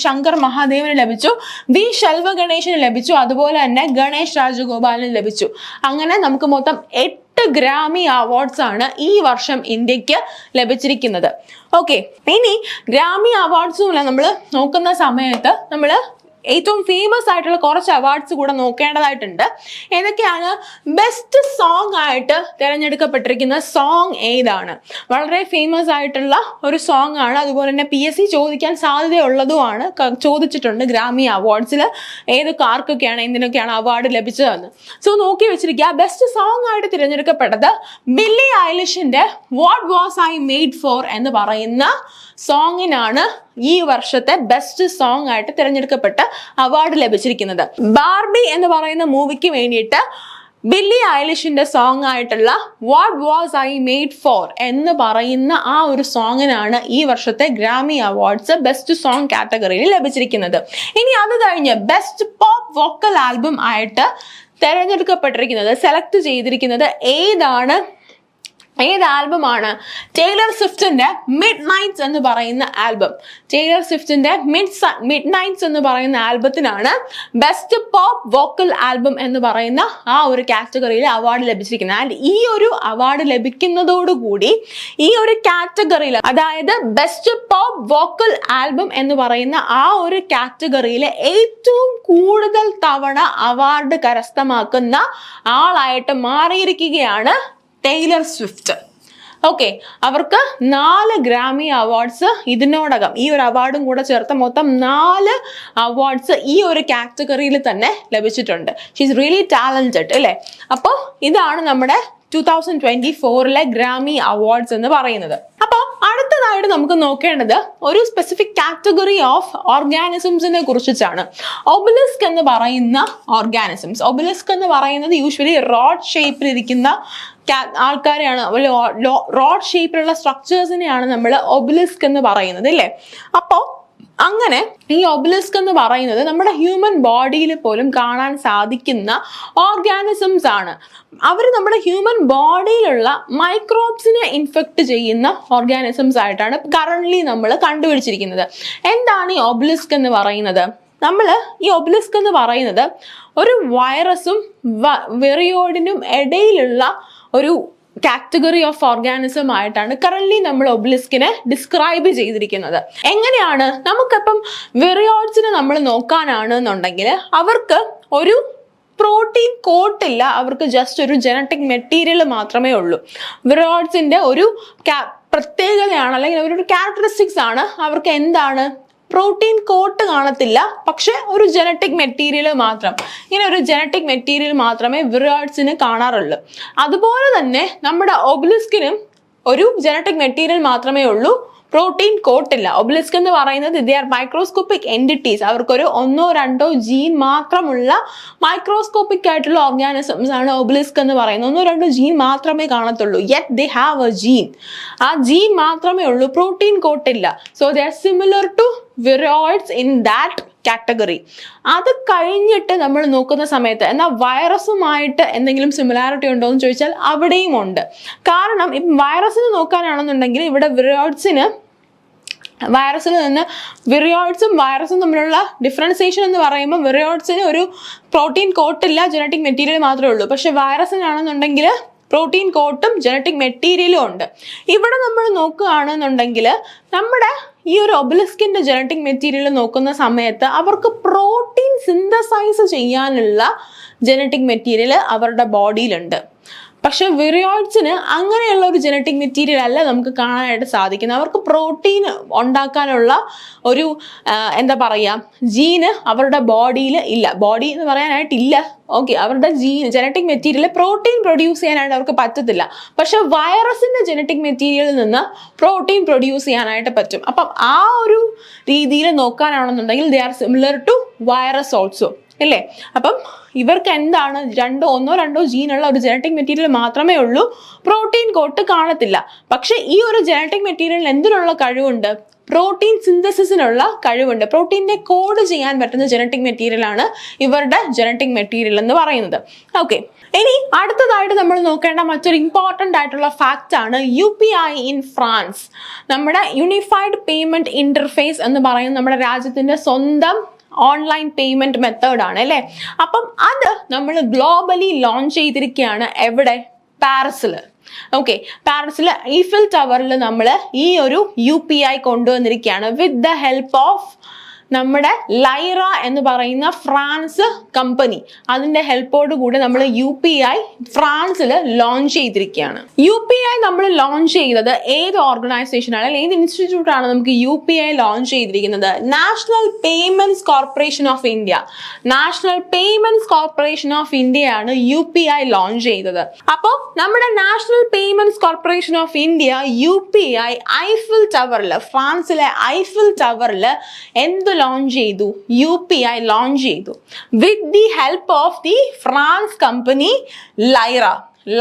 ശങ്കർ മഹാദേവന് ലഭിച്ചു, വി ശെൽവ ഗണേശന് ലഭിച്ചു, അതുപോലെ തന്നെ ഗണേഷ് രാജഗോപാലിന് ലഭിച്ചു. അങ്ങനെ നമുക്ക് മൊത്തം 8 ഗ്രാമി അവാർഡ്സ് ആണ് ഈ വർഷം ഇന്ത്യക്ക് ലഭിച്ചിരിക്കുന്നത്. ഓക്കെ, ഇനി ഗ്രാമി അവാർഡ്സും നമ്മൾ നോക്കുന്ന സമയത്ത് നമ്മൾ ഏറ്റവും ഫേമസ് ആയിട്ടുള്ള കുറച്ച് അവാർഡ്സ് കൂടെ നോക്കേണ്ടതായിട്ടുണ്ട്. ഏതൊക്കെയാണ്? ബെസ്റ്റ് സോങ് ആയിട്ട് തിരഞ്ഞെടുക്കപ്പെട്ടിരിക്കുന്ന സോങ് ഏതാണ്? വളരെ ഫേമസ് ആയിട്ടുള്ള ഒരു സോങ് ആണ്. അതുപോലെ തന്നെ PSC ചോദിക്കാൻ സാധ്യതയുള്ളതുമാണ്. ചോദിച്ചിട്ടുണ്ട് ഗ്രാമി അവാർഡ്സിൽ ഏതൊക്കെ ആർക്കൊക്കെയാണ് എന്തിനൊക്കെയാണ് അവാർഡ് ലഭിച്ചതെന്ന്. സോ നോക്കി വെച്ചിരിക്കുക. ബെസ്റ്റ് സോങ് ആയിട്ട് തിരഞ്ഞെടുക്കപ്പെട്ടത് ബില്ലി ഐലിഷിന്റെ what was I made for എന്ന് പറയുന്ന സോങ്ങിനാണ് ഈ വർഷത്തെ ബെസ്റ്റ് സോങ് ആയിട്ട് തിരഞ്ഞെടുക്കപ്പെട്ട അവാർഡ് ലഭിച്ചിരിക്കുന്നത്. ബാർബി എന്ന് പറയുന്ന മൂവിക്ക് വേണ്ടിയിട്ട് ബില്ലി ഐലിഷിന്റെ സോങ് ആയിട്ടുള്ള what was I made for എന്ന് പറയുന്ന ആ ഒരു സോങ്ങിനാണ് ഈ വർഷത്തെ ഗ്രാമി അവാർഡ്സ് ബെസ്റ്റ് സോങ് കാറ്റഗറിയിൽ ലഭിച്ചിരിക്കുന്നത്. ഇനി അത് കഴിഞ്ഞ് ബെസ്റ്റ് പോപ്പ് വോക്കൽ ആൽബം ആയിട്ട് തിരഞ്ഞെടുക്കപ്പെട്ടിരിക്കുന്നത്, സെലക്ട് ചെയ്തിരിക്കുന്നത് ഏതാണ് ഏത് ആൽബമാണ്? ടൈലർ സ്വിഫ്റ്റിന്റെ മിഡ് നൈറ്റ്സ് എന്ന് പറയുന്ന ആൽബം. ടൈലർ സ്വിഫ്റ്റിന്റെ മിഡ് നൈറ്റ്സ് എന്ന് പറയുന്ന ആൽബത്തിനാണ് ബെസ്റ്റ് പോപ്പ് വോക്കൽ ആൽബം എന്ന് പറയുന്ന ആ ഒരു കാറ്റഗറിയിൽ അവാർഡ് ലഭിച്ചിരിക്കുന്നത്. ആൻഡ് ഈ ഒരു അവാർഡ് ലഭിക്കുന്നതോടുകൂടി ഈ ഒരു കാറ്റഗറിയിൽ, അതായത് ബെസ്റ്റ് പോപ്പ് വോക്കൽ ആൽബം എന്ന് പറയുന്ന ആ ഒരു കാറ്റഗറിയിൽ ഏറ്റവും കൂടുതൽ തവണ അവാർഡ് കരസ്ഥമാക്കുന്ന ആളായിട്ട് മാറിയിരിക്കുകയാണ് ടൈലർ സ്വിഫ്റ്റ്. ഓക്കെ, അവർക്ക് 4 ഗ്രാമി അവാർഡ്സ് ഇതിനോടകം, ഈ ഒരു അവാർഡും കൂടെ ചേർത്ത് മൊത്തം 4 അവാർഡ്സ് ഈ ഒരു കാറ്റഗറിയിൽ തന്നെ ലഭിച്ചിട്ടുണ്ട്. ഷീ ഈസ് റിയലി ടാലന്റഡ് അല്ലേ? അപ്പോൾ ഇതാണ് നമ്മുടെ 2024 ഗ്രാമി അവാർഡ്സ് എന്ന് പറയുന്നത്. അപ്പോൾ അടുത്തതായിട്ട് നമുക്ക് നോക്കേണ്ടത് ഒരു സ്പെസിഫിക് കാറ്റഗറി ഓഫ് ഓർഗാനിസംസിനെ കുറിച്ചിട്ടാണ്. ഒബലിസ്ക് എന്ന് പറയുന്ന ഓർഗാനിസംസ്. ഒബലിസ്ക് എന്ന് പറയുന്നത് യൂഷ്വലി റോഡ് ഷേപ്പിലിരിക്കുന്ന ആൾക്കാരെയാണ്, റോഡ് ഷേപ്പിലുള്ള സ്ട്രക്ചേഴ്സിനെയാണ് നമ്മൾ ഒബലിസ്ക് എന്ന് പറയുന്നത് അല്ലേ? അപ്പോൾ അങ്ങനെ ഈ ഒബലിസ്ക് എന്ന് പറയുന്നത് നമ്മുടെ ഹ്യൂമൻ ബോഡിയിൽ പോലും കാണാൻ സാധിക്കുന്ന ഓർഗാനിസംസ് ആണ്. അവർ നമ്മുടെ ഹ്യൂമൻ ബോഡിയിലുള്ള മൈക്രോബ്സിനെ ഇൻഫെക്ട് ചെയ്യുന്ന ഓർഗാനിസംസ് ആയിട്ടാണ് കറന്റ്ലി നമ്മൾ കണ്ടുപിടിച്ചിരിക്കുന്നത്. എന്താണ് ഈ ഒബലിസ്ക് എന്ന് പറയുന്നത്? ഈ ഒബലിസ്ക് എന്ന് പറയുന്നത് ഒരു വൈറസും വെറിയോഡിനും ഇടയിലുള്ള ഒരു കാറ്റഗറി ഓഫ് ഓർഗാനിസം ആയിട്ടാണ് കറന്റ്ലി നമ്മൾ ഒബലിസ്കിനെ ഡിസ്ക്രൈബ് ചെയ്തിരിക്കുന്നത്. എങ്ങനെയാണ്? നമുക്കിപ്പം വെറിയോഡ്സിനെ നമ്മൾ നോക്കാനാണെന്നുണ്ടെങ്കിൽ അവർക്ക് ഒരു പ്രോട്ടീൻ കോട്ടില്ല, അവർക്ക് ജസ്റ്റ് ഒരു ജനറ്റിക് മെറ്റീരിയൽ മാത്രമേ ഉള്ളൂ. വെറിയോഡ്സിന്റെ ഒരു പ്രത്യേകതയാണ്, അല്ലെങ്കിൽ ഒരു ക്യാരക്ടറിസ്റ്റിക്സ് ആണ്, അവർക്ക് എന്താണ്? പ്രോട്ടീൻ കോട്ട് കാണത്തില്ല, പക്ഷെ ഒരു ജനറ്റിക് മെറ്റീരിയൽ മാത്രം. ഇങ്ങനെ ഒരു ജനറ്റിക് മെറ്റീരിയൽ മാത്രമേ വിറിയോഡ്സിന് കാണാറുള്ളൂ. അതുപോലെ തന്നെ നമ്മുടെ ഒബലിസ്കിനും ഒരു ജനറ്റിക് മെറ്റീരിയൽ മാത്രമേ ഉള്ളൂ, പ്രോട്ടീൻ കോട്ടില്ല. ഒബലിസ്ക് എന്ന് പറയുന്നത് ദേ ആർ മൈക്രോസ്കോപ്പിക് എൻറ്റിറ്റീസ്. അവർക്കൊരു 1-2 ജീൻ മാത്രമുള്ള മൈക്രോസ്കോപ്പിക് ആയിട്ടുള്ള ഓർഗാനിസംസ് ആണ് ഒബലിസ്ക് എന്ന് പറയുന്നത്. 1-2 ജീൻ മാത്രമേ കാണത്തുള്ളൂ. Yet they have a gene. ആ ജീൻ മാത്രമേ ഉള്ളൂ, പ്രോട്ടീൻ കോട്ടില്ല. So they are similar to viroids in that category. അത് കഴിഞ്ഞിട്ട് നമ്മൾ നോക്കുന്ന സമയത്ത് എന്നാൽ വൈറസുമായിട്ട് എന്തെങ്കിലും സിമിലാരിറ്റി ഉണ്ടോ എന്ന് ചോദിച്ചാൽ അവിടെയും ഉണ്ട്. കാരണം ഇപ്പം വൈറസിന് നോക്കാനാണെന്നുണ്ടെങ്കിൽ ഇവിടെ വൈറസിൽ നിന്ന് വിറിയോയിഡ്സും വൈറസും തമ്മിലുള്ള ഡിഫറൻസിയേഷൻ എന്ന് പറയുമ്പോൾ വിറിയോയിഡ്സിന് ഒരു പ്രോട്ടീൻ കോട്ടില്ല, ജനറ്റിക് മെറ്റീരിയൽ മാത്രമേ ഉള്ളൂ. പക്ഷെ വൈറസിനാണെന്നുണ്ടെങ്കിൽ പ്രോട്ടീൻ കോട്ടും ജനറ്റിക് മെറ്റീരിയലും ഉണ്ട്. ഇവിടെ നമ്മൾ നോക്കുകയാണെന്നുണ്ടെങ്കിൽ നമ്മുടെ ഈ ഒരു ഒബലിസ്കിന്റെ ജനറ്റിക് മെറ്റീരിയൽ നോക്കുന്ന സമയത്ത് അവർക്ക് പ്രോട്ടീൻ സിന്തസൈസ് ചെയ്യാനുള്ള ജനറ്റിക് മെറ്റീരിയൽ അവരുടെ ബോഡിയിലുണ്ട്. പക്ഷെ വിറിയോയിഡ്സിന് അങ്ങനെയുള്ള ഒരു ജനറ്റിക് മെറ്റീരിയൽ അല്ല നമുക്ക് കാണാനായിട്ട് സാധിക്കുന്നത്. അവർക്ക് പ്രോട്ടീൻ ഉണ്ടാക്കാനുള്ള ഒരു എന്താ പറയുക ജീന് അവരുടെ ബോഡിയിൽ ഇല്ല. ബോഡി എന്ന് പറയാനായിട്ടില്ല. ഓക്കെ, അവരുടെ ജനറ്റിക് മെറ്റീരിയൽ പ്രോട്ടീൻ പ്രൊഡ്യൂസ് ചെയ്യാനായിട്ട് അവർക്ക് പറ്റത്തില്ല. പക്ഷെ വൈറസിന്റെ ജനറ്റിക് മെറ്റീരിയലിൽ നിന്ന് പ്രോട്ടീൻ പ്രൊഡ്യൂസ് ചെയ്യാനായിട്ട് പറ്റും. അപ്പം ആ ഒരു രീതിയിൽ നോക്കാനാണെന്നുണ്ടെങ്കിൽ they are similar to virus also അല്ലേ? അപ്പം ഇവർക്ക് എന്താണ് 1-2 ജീനുള്ള ഒരു ജനറ്റിക് മെറ്റീരിയൽ മാത്രമേ ഉള്ളൂ, പ്രോട്ടീൻ കോട്ട് കാണത്തില്ല. പക്ഷെ ഈ ഒരു ജനറ്റിക് മെറ്റീരിയലിന് എന്തിനുള്ള കഴിവുണ്ട്? പ്രോട്ടീൻ സിന്തസിസിനുള്ള കഴിവുണ്ട്. പ്രോട്ടീനെ കോഡ് ചെയ്യാൻ പറ്റുന്ന ജനറ്റിക് മെറ്റീരിയൽ ആണ് ഇവരുടെ ജനറ്റിക് മെറ്റീരിയൽ എന്ന് പറയുന്നത്. ഓക്കെ, ഇനി അടുത്തതായിട്ട് നമ്മൾ നോക്കേണ്ട മറ്റൊരു ഇമ്പോർട്ടൻ്റ് ആയിട്ടുള്ള ഫാക്റ്റ് ആണ് UPI ഇൻ ഫ്രാൻസ്. നമ്മുടെ യൂണിഫൈഡ് പേയ്മെന്റ് ഇന്റർഫേസ് എന്ന് പറയുന്നത് നമ്മുടെ രാജ്യത്തിന്റെ സ്വന്തം ഓൺലൈൻ പേയ്മെന്റ് മെത്തേഡ് ആണ് അല്ലേ? അപ്പം അത് നമ്മൾ ഗ്ലോബലി ലോഞ്ച് ചെയ്തിരിക്കുകയാണ്. എവിടെ? പാരീസിൽ. ഓക്കെ, പാരീസിൽ ഈഫിൽ ടവറിൽ നമ്മൾ ഈ ഒരു UPI കൊണ്ടുവന്നിരിക്കുകയാണ് വിത്ത് ദ ഹെൽപ്പ് ഓഫ് നമ്മുടെ ലൈറ എന്ന് പറയുന്ന ഫ്രാൻസ് കമ്പനി. അതിന്റെ ഹെൽപ്പോട് കൂടി നമ്മൾ UPI ഫ്രാൻസിൽ ലോഞ്ച് ചെയ്തിരിക്കുകയാണ്. UPI നമ്മൾ ലോഞ്ച് ചെയ്തത് ഏത് ഓർഗനൈസേഷനാണ്, അല്ലെങ്കിൽ ഏത് ഇൻസ്റ്റിറ്റ്യൂട്ടാണ് നമുക്ക് UPI ലോഞ്ച് ചെയ്തിരിക്കുന്നത്? National Payments Corporation of India. National Payments Corporation of ഇന്ത്യയാണ് UPI ലോഞ്ച് ചെയ്തത്. അപ്പോൾ നമ്മുടെ National Payments Corporation of India UPI Eiffel ടവറിൽ, ഫ്രാൻസിലെ ഐഫിൽ ടവറിൽ എന്ത് ലോഞ്ച് ചെയ്തു? UPI ലോഞ്ച് ചെയ്തു with the help of the France company Lyra.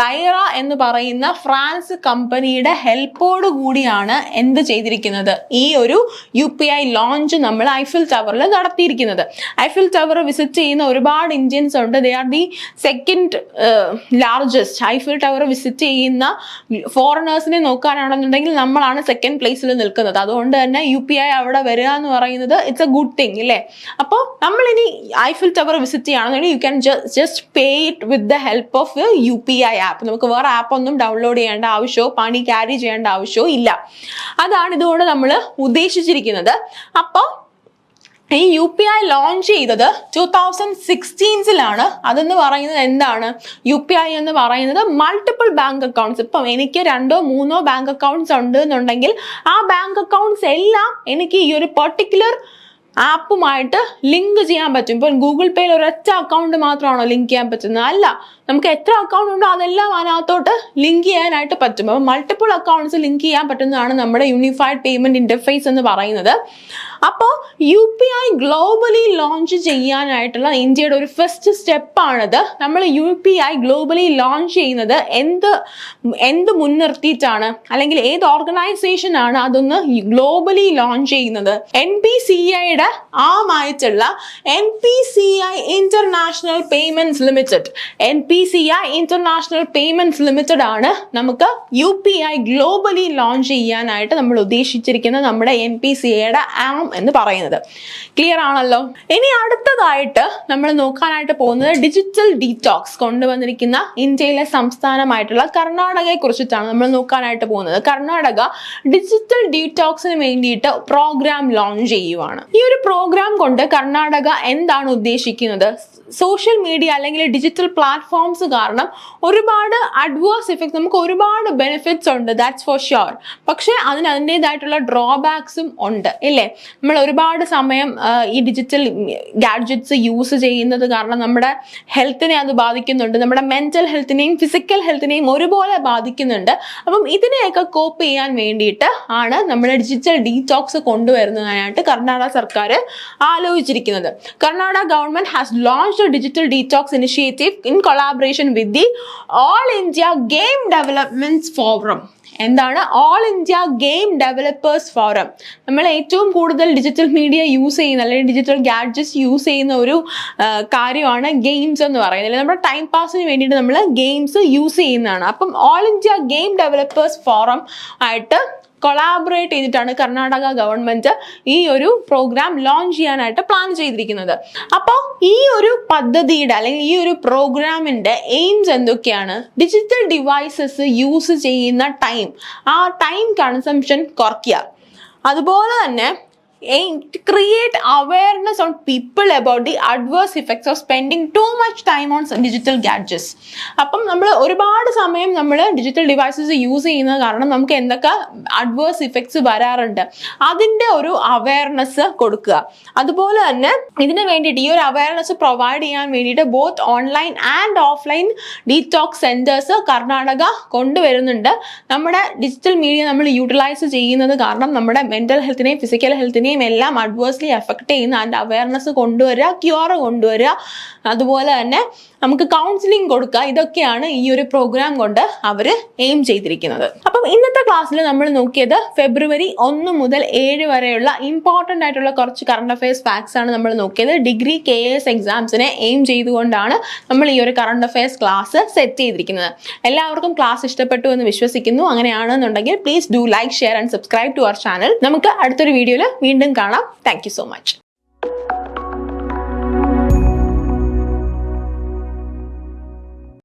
Lyra എന്ന് പറയുന്ന ഫ്രാൻസ് കമ്പനിയുടെ ഹെൽപ്പോട് കൂടിയാണ് എന്ത് ചെയ്തിരിക്കുന്നത്, ഈ ഒരു UPI ലോഞ്ച് നമ്മൾ ഐഫിൽ ടവറിൽ നടത്തിയിരിക്കുന്നത്. ഐഫിൽ ടവർ വിസിറ്റ് ചെയ്യുന്ന ഒരുപാട് ഇന്ത്യൻസ് ഉണ്ട്. They are the second largest. Eiffel tower visit ചെയ്യുന്ന ഫോറിനേഴ്സിനെ നോക്കാനാണെന്നുണ്ടെങ്കിൽ നമ്മളാണ് സെക്കൻഡ് പ്ലേസിൽ നിൽക്കുന്നത്. അതുകൊണ്ട് തന്നെ UPI അവിടെ വരിക എന്ന് പറയുന്നത് ഇറ്റ്സ് എ ഗുഡ് തിങ് ഇല്ലേ. അപ്പോൾ നമ്മളിനി ഐഫിൽ ടവർ വിസിറ്റ് ചെയ്യുകയാണെന്നുണ്ടെങ്കിൽ you can just pay it with the help of UPI app. നമുക്ക് വേറെ ആപ്പ് ഒന്നും ഡൗൺലോഡ് ചെയ്യേണ്ട ആവശ്യമോ പണി ക്യാരി ചെയ്യേണ്ട ആവശ്യമോ ഇല്ല. അതാണ് ഇതുകൊണ്ട് നമ്മൾ ഉദ്ദേശിച്ചിരിക്കുന്നത്. അപ്പോൾ ഈ UPI ലോഞ്ച് ചെയ്തത് 2016 അതെന്ന് പറയുന്നത് എന്താണ്? UPI എന്ന് പറയുന്നത് മൾട്ടിപ്പിൾ ബാങ്ക് അക്കൗണ്ട്സ്. ഇപ്പം എനിക്ക് 2 or 3 ബാങ്ക് അക്കൗണ്ട്സ് ഉണ്ട് എന്നുണ്ടെങ്കിൽ ആ ബാങ്ക് അക്കൗണ്ട്സ് എല്ലാം എനിക്ക് ഈ ഒരു പെർട്ടിക്കുലർ ആപ്പുമായിട്ട് ലിങ്ക് ചെയ്യാൻ പറ്റും. ഇപ്പം ഗൂഗിൾ പേയിൽ ഒരൊറ്റ അക്കൗണ്ട് മാത്രമാണോ ലിങ്ക് ചെയ്യാൻ പറ്റുന്നത്? അല്ല, നമുക്ക് എത്ര അക്കൗണ്ട് ഉണ്ടോ അതെല്ലാം അതിനകത്തോട്ട് ലിങ്ക് ചെയ്യാനായിട്ട് പറ്റും. അപ്പം മൾട്ടിപ്പിൾ അക്കൗണ്ട്സ് ലിങ്ക് ചെയ്യാൻ പറ്റുന്നതാണ് നമ്മുടെ യൂണിഫൈഡ് പേയ്മെന്റ് ഇന്റർഫേസ് എന്ന് പറയുന്നത്. അപ്പോൾ UPI ഗ്ലോബലി ലോഞ്ച് ചെയ്യാനായിട്ടുള്ള ഇന്ത്യയുടെ ഒരു ഫസ്റ്റ് സ്റ്റെപ്പാണിത്. നമ്മൾ UPI ഗ്ലോബലി ലോഞ്ച് ചെയ്യുന്നത് എന്ത് മുൻനിർത്തിയിട്ടാണ്, അല്ലെങ്കിൽ ഏത് ഓർഗനൈസേഷൻ ആണ് അതൊന്ന് ഗ്ലോബലി ലോഞ്ച് ചെയ്യുന്നത്? NPCIയുടെ ആമായിട്ടുള്ള NPCI international payments limited, NPCI international payments limited ആണ് നമുക്ക് UPI ഗ്ലോബലി ലോഞ്ച് ചെയ്യാനായിട്ട് നമ്മൾ ഉദ്ദേശിച്ചിരിക്കുന്ന നമ്മുടെ NPCIയുടെ ആം എന്ന് പറയുന്നത്. ക്ലിയർ ആണല്ലോ? ഇനി അടുത്തതായിട്ട് നമ്മൾ നോക്കാനായിട്ട് പോകുന്നത് ഡിജിറ്റൽ ഡീറ്റോക്സ് കൊണ്ടുവന്നിരിക്കുന്ന ഇന്ത്യയിലെ സംസ്ഥാനമായിട്ടുള്ള കർണാടകയെ കുറിച്ചിട്ടാണ് നമ്മൾ നോക്കാനായിട്ട് പോകുന്നത്. കർണാടക ഡിജിറ്റൽ ഡീറ്റോക്സിന് വേണ്ടിയിട്ട് പ്രോഗ്രാം ലോഞ്ച് ചെയ്യുവാണ്. ഈ ഒരു പ്രോഗ്രാം കൊണ്ട് കർണാടക എന്താണ് ഉദ്ദേശിക്കുന്നത്? സോഷ്യൽ മീഡിയ അല്ലെങ്കിൽ ഡിജിറ്റൽ പ്ലാറ്റ്ഫോംസ് കാരണം ഒരുപാട് അഡ്വേഴ്സ് ഇഫക്ട്സ്, നമുക്ക് ഒരുപാട് ബെനിഫിറ്റ്സ് ഉണ്ട്, ദാറ്റ്സ് ഫോർ ഷ്യൂർ. പക്ഷെ അതിൻ്റെതായിട്ടുള്ള ഡ്രോബാക്സും ഉണ്ട് ഇല്ലേ? നമ്മൾ ഒരുപാട് സമയം ഈ ഡിജിറ്റൽ ഗാഡ്ജറ്റ്സ് യൂസ് ചെയ്യുന്നത് കാരണം നമ്മുടെ ഹെൽത്തിനെ അത് ബാധിക്കുന്നുണ്ട്, നമ്മുടെ മെന്റൽ ഹെൽത്തിനെയും ഫിസിക്കൽ ഹെൽത്തിനെയും ഒരുപോലെ ബാധിക്കുന്നുണ്ട്. അപ്പം ഇതിനെയൊക്കെ കോപ്പ് ചെയ്യാൻ വേണ്ടിയിട്ട് ആണ് നമ്മുടെ ഡിജിറ്റൽ ഡീറ്റോക്സ് കൊണ്ടുവരുന്നതിനായിട്ട് കർണാടക സർക്കാർ ആലോചിച്ചിരിക്കുന്നത്. Karnataka government has launch digital detox initiative in collaboration with the All India Game Development Forum. എന്താണ് all India game developers forum? നമ്മൾ ഏറ്റവും കൂടുതൽ ഡിജിറ്റൽ മീഡിയ യൂസ് ചെയ്യുന്ന അല്ലെങ്കിൽ ഡിജിറ്റൽ ഗാഡ്ജറ്റ്സ് യൂസ് ചെയ്യുന്ന ഒരു കാര്യമാണ് ഗെയിംസ് എന്ന് പറയുന്നത്. നമ്മുടെ ടൈം പാസിന് വേണ്ടിയിട്ട് നമ്മൾ ഗെയിംസ് യൂസ് ചെയ്യുന്നതാണ്. അപ്പം all India game developers forum ആയിട്ട് കൊളാബറേറ്റ് ചെയ്തിട്ടാണ് കർണാടക ഗവൺമെന്റ് ഈ ഒരു പ്രോഗ്രാം ലോഞ്ച് ചെയ്യാനായിട്ട് പ്ലാൻ ചെയ്തിരിക്കുന്നത്. അപ്പോൾ ഈ ഒരു പദ്ധതിയുടെ അല്ലെങ്കിൽ ഈ ഒരു പ്രോഗ്രാമിന്റെ എയിംസ് എന്തൊക്കെയാണ്? ഡിജിറ്റൽ ഡിവൈസസ് യൂസ് ചെയ്യുന്ന ആ ടൈം കൺസംഷൻ കുറയ്ക്കുക. അതുപോലെ തന്നെ to create awareness on people about the adverse effects of spending too much time on digital gadgets. അപ്പം നമ്മൾ ഒരുപാട് സമയം നമ്മൾ ഡിജിറ്റൽ ഡിവൈസസ് യൂസ് ചെയ്യുന്നത് കാരണം നമുക്ക് എന്തൊക്കെ അഡ്വേഴ്സ് ഇഫക്ട്സ് വരാറുണ്ട്, അതിൻ്റെ ഒരു അവയർനെസ് കൊടുക്കുക. അതുപോലെ തന്നെ ഇതിന് വേണ്ടിയിട്ട് ഈ ഒരു അവയർനെസ് പ്രൊവൈഡ് ചെയ്യാൻ വേണ്ടിയിട്ട് both online and offline detox centres Karnataka കൊണ്ടുവരുന്നുണ്ട്. നമ്മുടെ ഡിജിറ്റൽ മീഡിയ നമ്മൾ യൂട്ടിലൈസ് ചെയ്യുന്നത് കാരണം നമ്മുടെ മെന്റൽ ഹെൽത്തിനെയും ഫിസിക്കൽ ഹെൽത്തിനെയും എല്ലാം അഡ്വേഴ്സ്ലി എഫക്ട് ചെയ്യുന്ന അതിൻ്റെ അവയർനെസ് കൊണ്ടുവരിക, ക്യൂർ കൊണ്ടുവരിക, അതുപോലെ തന്നെ നമുക്ക് കൗൺസിലിംഗ് കൊടുക്കുക. ഇതൊക്കെയാണ് ഈ ഒരു പ്രോഗ്രാം കൊണ്ട് അവർ എയിം ചെയ്തിരിക്കുന്നത്. അപ്പം ഇന്നത്തെ ക്ലാസ്സിൽ നമ്മൾ നോക്കിയത് ഫെബ്രുവരി 1 മുതൽ 7 വരെയുള്ള ഇമ്പോർട്ടൻ്റ് ആയിട്ടുള്ള കുറച്ച് കറണ്ട് അഫയേഴ്സ് ഫാക്ട്സ് ആണ് നമ്മൾ നോക്കിയത്. ഡിഗ്രി KS എക്സാംസിനെ എയിം ചെയ്തുകൊണ്ടാണ് നമ്മൾ ഈ ഒരു കറണ്ട് അഫയേഴ്സ് ക്ലാസ് സെറ്റ് ചെയ്തിരിക്കുന്നത്. എല്ലാവർക്കും ക്ലാസ് ഇഷ്ടപ്പെട്ടു എന്ന് വിശ്വസിക്കുന്നു. അങ്ങനെയാണെന്നുണ്ടെങ്കിൽ please do like, share and subscribe to our channel. നമുക്ക് അടുത്തൊരു വീഡിയോയിൽ വീണ്ടും കാണാം. Thank you so much.